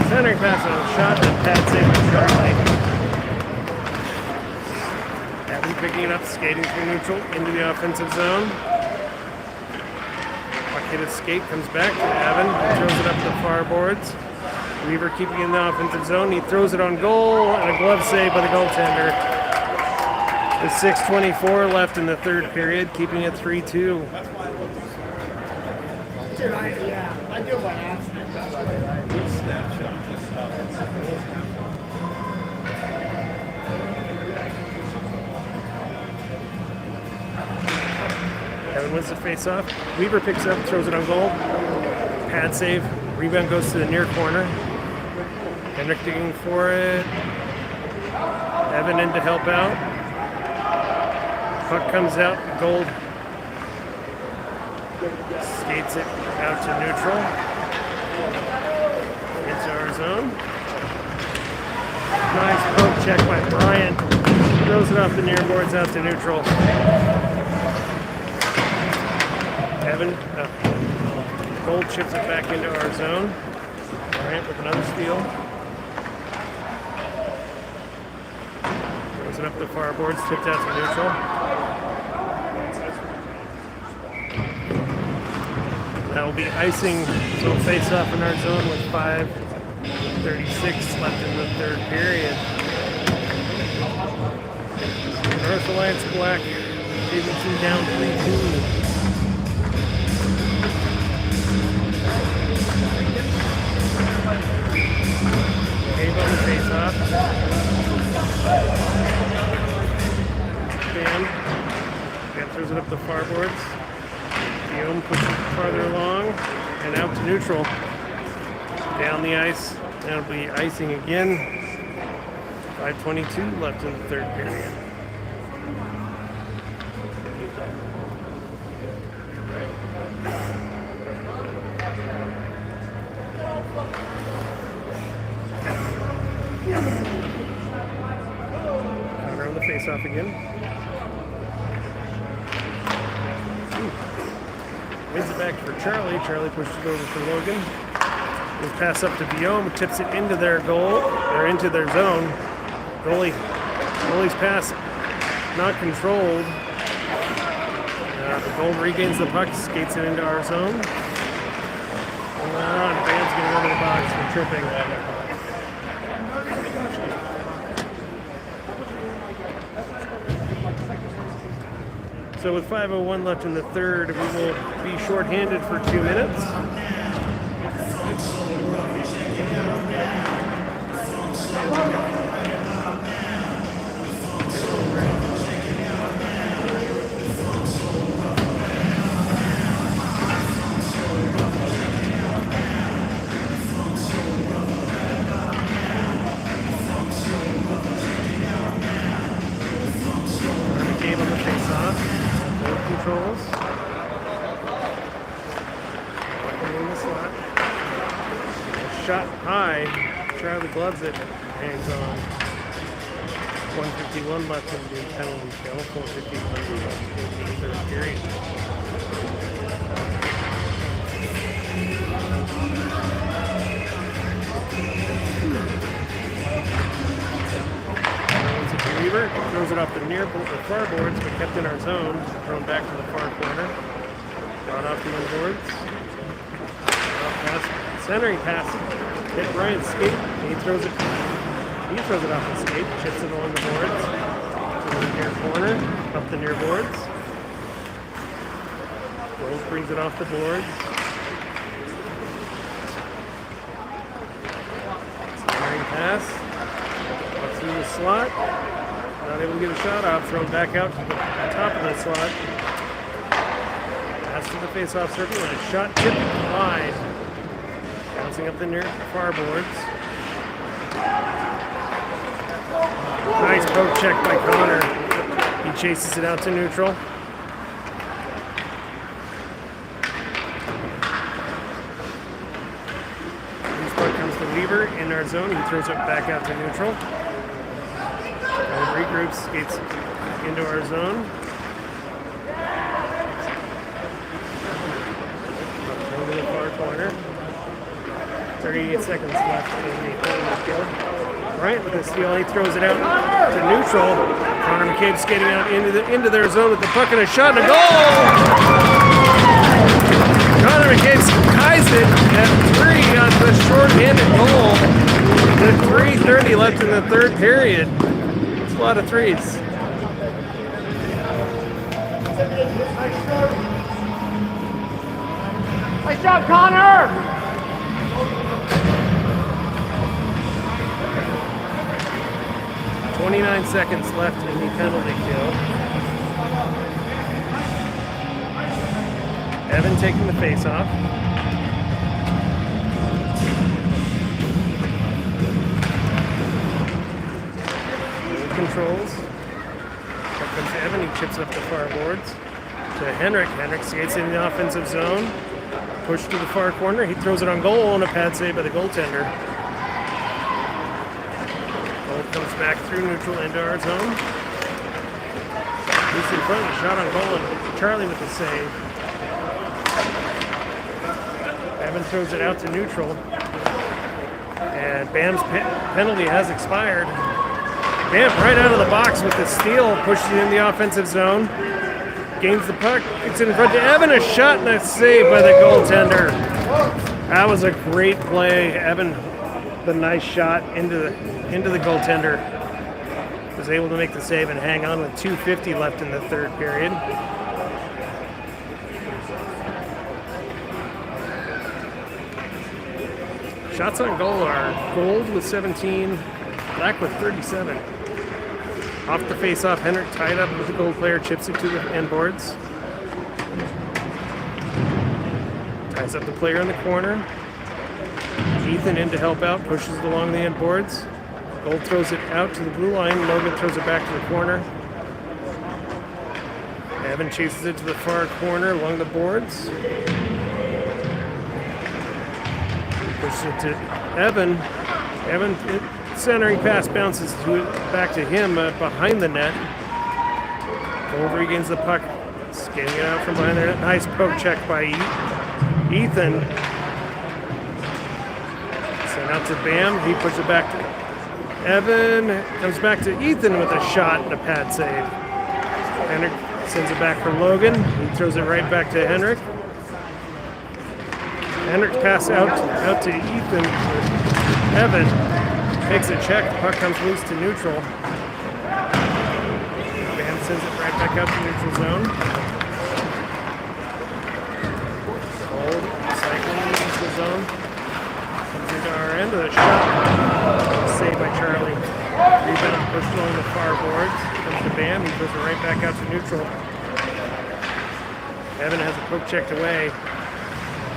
Centering pass on a shot and pad save by Charlie. Evan picking it up, skating through neutral into the offensive zone. Puck hit his skate, comes back to Evan, throws it up the far boards. Weaver keeping in the offensive zone. He throws it on goal and a glove save by the goaltender. With 6:24 left in the third period, keeping it 3-2. I do by accident. Evan wins the face-off. Weaver picks up, throws it on goal. Pad save. Rebound goes to the near corner. Henrik digging for it. Evan in to help out. Puck comes out, Gold skates it out to neutral. Into our zone. Nice poke check by Bryant. Throws it off the near boards out to neutral. Evan, Gold chips it back into our zone. Bryant with another steal. Throws it up the far boards, tipped out to neutral. That will be icing, so face off in our zone with 5:36 left in the third period. North Alliance Black, Davidson down 3-2. Dave on the face off. Bam throws it up the far boards. Guillaume pushes it farther along and out to neutral. Down the ice. That'll be icing again. 5:22 left in the third period. Connor on the face-off again. Wins it back for Charlie. Charlie pushes it over for Logan. His pass up to Guillaume, tips it into their goal, or into their zone. Goalie's pass not controlled. The goal regains the puck, skates it into our zone. And Bam's going to go to the box for tripping. So with 5:01 left in the third, we will be shorthanded for 2 minutes. Game on the face-off. Both controls. Walking in the slot. Shot high. Charlie gloves it. Hangs on. 1:51 left in the penalty kill. 4:51 left in the third period. Weaver throws it off the far boards, but kept in our zone. Thrown back to the far corner. Brought off the boards. Centering pass. Hit Ryan's skate. He throws it off the skate. Chips it along the boards. To the near corner. Up the near boards. Rolls brings it off the boards. Centering pass. Up through the slot. Not able to get a shot off. Thrown back out to the top of the slot. Pass to the face-off circle and a shot tipped wide. Bouncing up the near far boards. Nice poke check by Connor. He chases it out to neutral. This puck comes to Weaver in our zone. He throws it back out to neutral. Regroups, skates into our zone. Over the far corner. 38 seconds left in the penalty kill. Bryant with the steal, he throws it out to neutral. Connor McCabe skating out into their zone with the puck and a shot and a goal! Connor McCabe ties it at 3 on the short-handed goal. With 3:30 left in the third period. A lot of threes. Nice job, Connor! 29 seconds left in the penalty kill. Evan taking the face-off. Controls. Up comes Evan, he chips up the far boards. To Henrik. Henrik skates in the offensive zone. Push to the far corner. He throws it on goal and a pad save by the goaltender. Goal comes back through neutral into our zone. He's in front of the shot on goal and Charlie with the save. Evan throws it out to neutral. And Bam's penalty has expired. Bam right out of the box with the steal, pushes it in the offensive zone, gains the puck, gets it in front to Evan, a shot and a save by the goaltender. That was a great play. Evan, the nice shot into the goaltender, was able to make the save and hang on with 2:50 left in the third period. Shots on goal are Gold with 17, Black with 37. Off the face-off, Henrik tied up with the goal player, chips it to the end boards. Ties up the player in the corner. Ethan in to help out, pushes it along the end boards. Gold throws it out to the blue line. Logan throws it back to the corner. Evan chases it to the far corner along the boards. Pushes it to Evan. Evan centering pass bounces back to him behind the net. Gold regains the puck, Skating it out from behind there. Nice poke check by Ethan. Sent out to Bam. He puts it back to Evan. Comes back to Ethan with a shot and a pad save. Henrik sends it back for Logan. He throws it right back to Henrik. Henrik pass out to Ethan. Evan makes a check. The puck comes loose to neutral. Bam sends it right back out to neutral zone. Hold, cycling into the zone. Comes into our end of the shot. Saved by Charlie. Rebound pushed along the far boards. Comes to Bam. He puts it right back out to neutral. Evan has a poke checked away.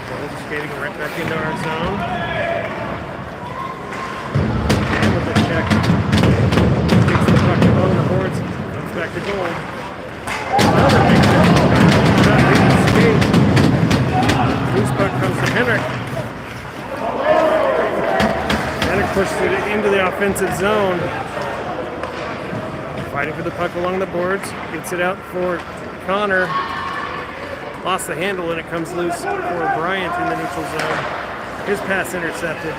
Gold skating right back into our zone. And with the check, takes the puck along the boards, comes back to goal. Another big shot, leading skate. Loose puck comes to Henrik. Henrik pushes it into the offensive zone. Fighting for the puck along the boards, gets it out for Connor. Lost the handle and it comes loose for Bryant in the neutral zone. His pass intercepted.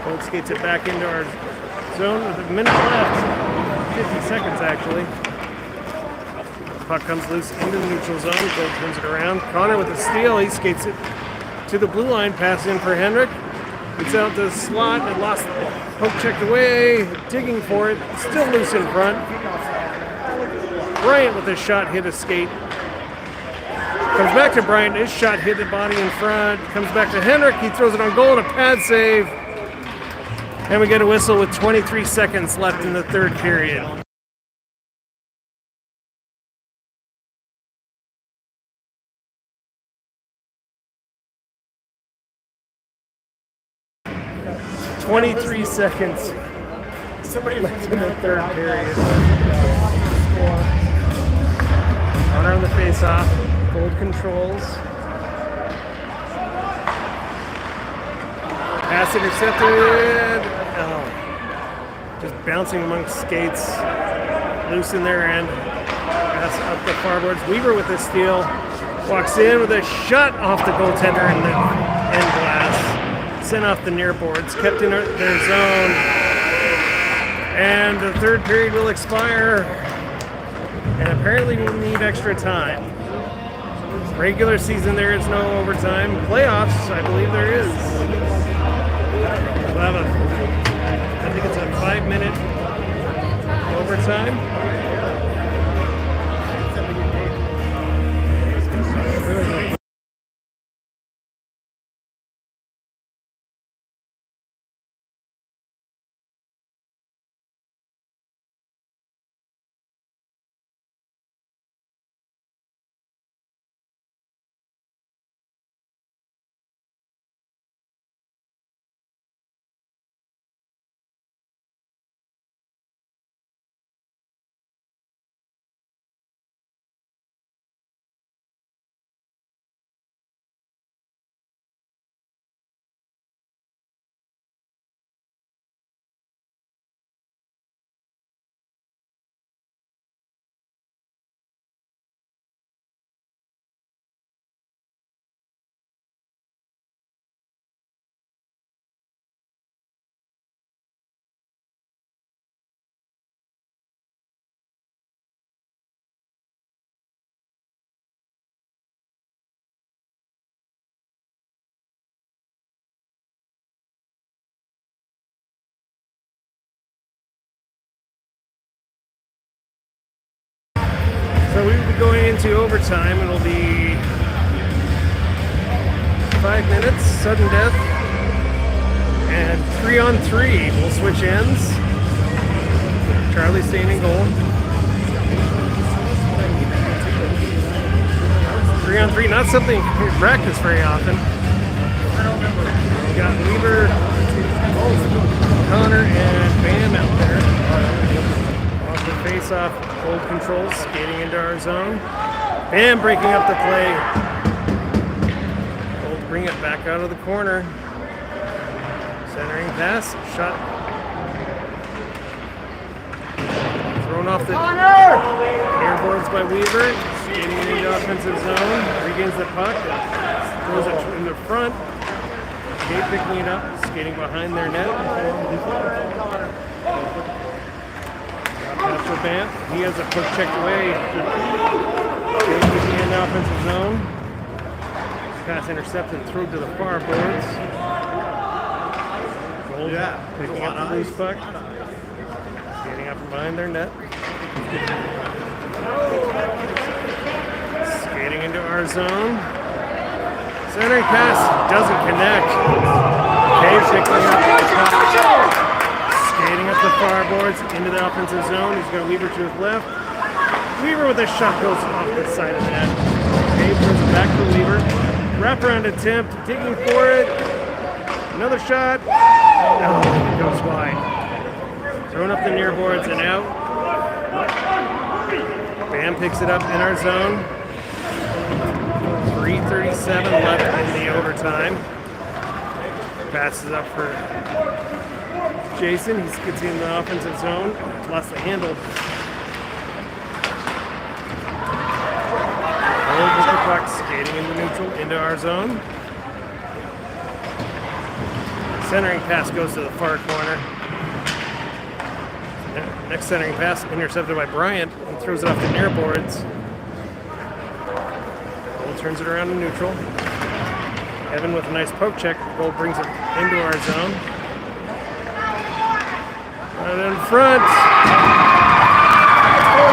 Gold skates it back into our zone with a minute left. 50 seconds actually. Puck comes loose into the neutral zone. Gold turns it around. Connor with a steal. He skates it to the blue line. Pass in for Henrik. Gets out the slot and lost poke checked away. Digging for it. Still loose in front. Bryant with a shot hit a skate. Comes back to Bryant. His shot hit the body in front. Comes back to Henrik. He throws it on goal and a pad save. And we get a whistle with 23 seconds left in the third period. "23 seconds left in the third period. Honor on the face-off. Gold controls. Pass intercepted. Oh. Just bouncing amongst skates. Loose in their end. Pass up the far boards. Weaver with a steal. Walks in with a shot off the goaltender in the end glass. Sent off the near boards. Kept in their zone. And the third period will expire. And apparently we'll need extra time. Regular season, there is no overtime. Playoffs, I believe there is. We'll have I think it's a 5-minute overtime. So we will be going into overtime. It'll be 5 minutes, sudden death, and 3-on-3. We'll switch ends. Charlie staying in goal. 3-on-3, not something we practice very often. We got Weaver, Connor, and Bam out there. Off the face-off. Gold controls, skating into our zone. Bam breaking up the play. Gold bring it back out of the corner. Centering pass, shot. Thrown off the airboards by Weaver. Skating into the offensive zone, regains the puck, throws it in the front. Gabe picking it up, skating behind their net. Pass for Bant. He has a puck checked away. Gabe picking in the offensive zone. Pass intercepted, thrown to the far boards. Gold picking up the loose puck. Skating up from behind their net. Skating into our zone. Centering pass doesn't connect. Cave picking up the puck. Skating up the far boards into the offensive zone. He's got Weaver to his left. Weaver with a shot goes off the side of the net. Cave throws it back to Weaver. Wraparound attempt, digging for it. Another shot. No, it goes wide. Throwing up the near boards and out. Bam picks it up in our zone. 3:37 left in the overtime. Passes up for Jason. He gets in the offensive zone. Lost the handle. Hold with the puck, skating into neutral, into our zone. Centering pass goes to the far corner. Next centering pass intercepted by Bryant and throws it off the near boards. Gold turns it around to neutral. Evan with a nice poke check. Gold brings it into our zone. Right in front.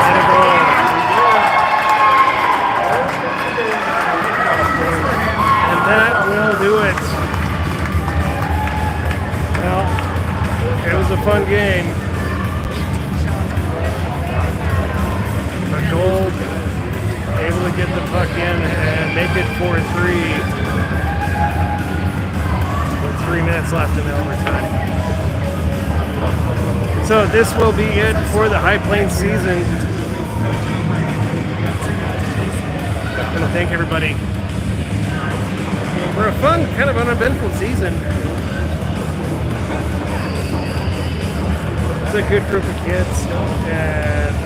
And a goal. And that will do it. Well, it was a fun game. Gold able to get the puck in and make it 4-3 with 3 minutes left in the overtime. So this will be it for the High Plains season. I'm going to thank everybody for a fun, kind of uneventful season. It's a good group of kids, and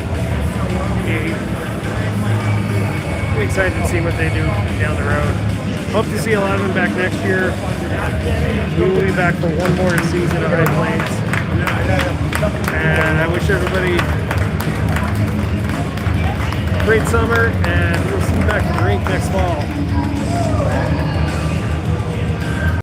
I'm excited to see what they do down the road. Hope to see a lot of them back next year. We will be back for one more season of High Plains. And I wish everybody a great summer, and we'll see you back at the rink next fall.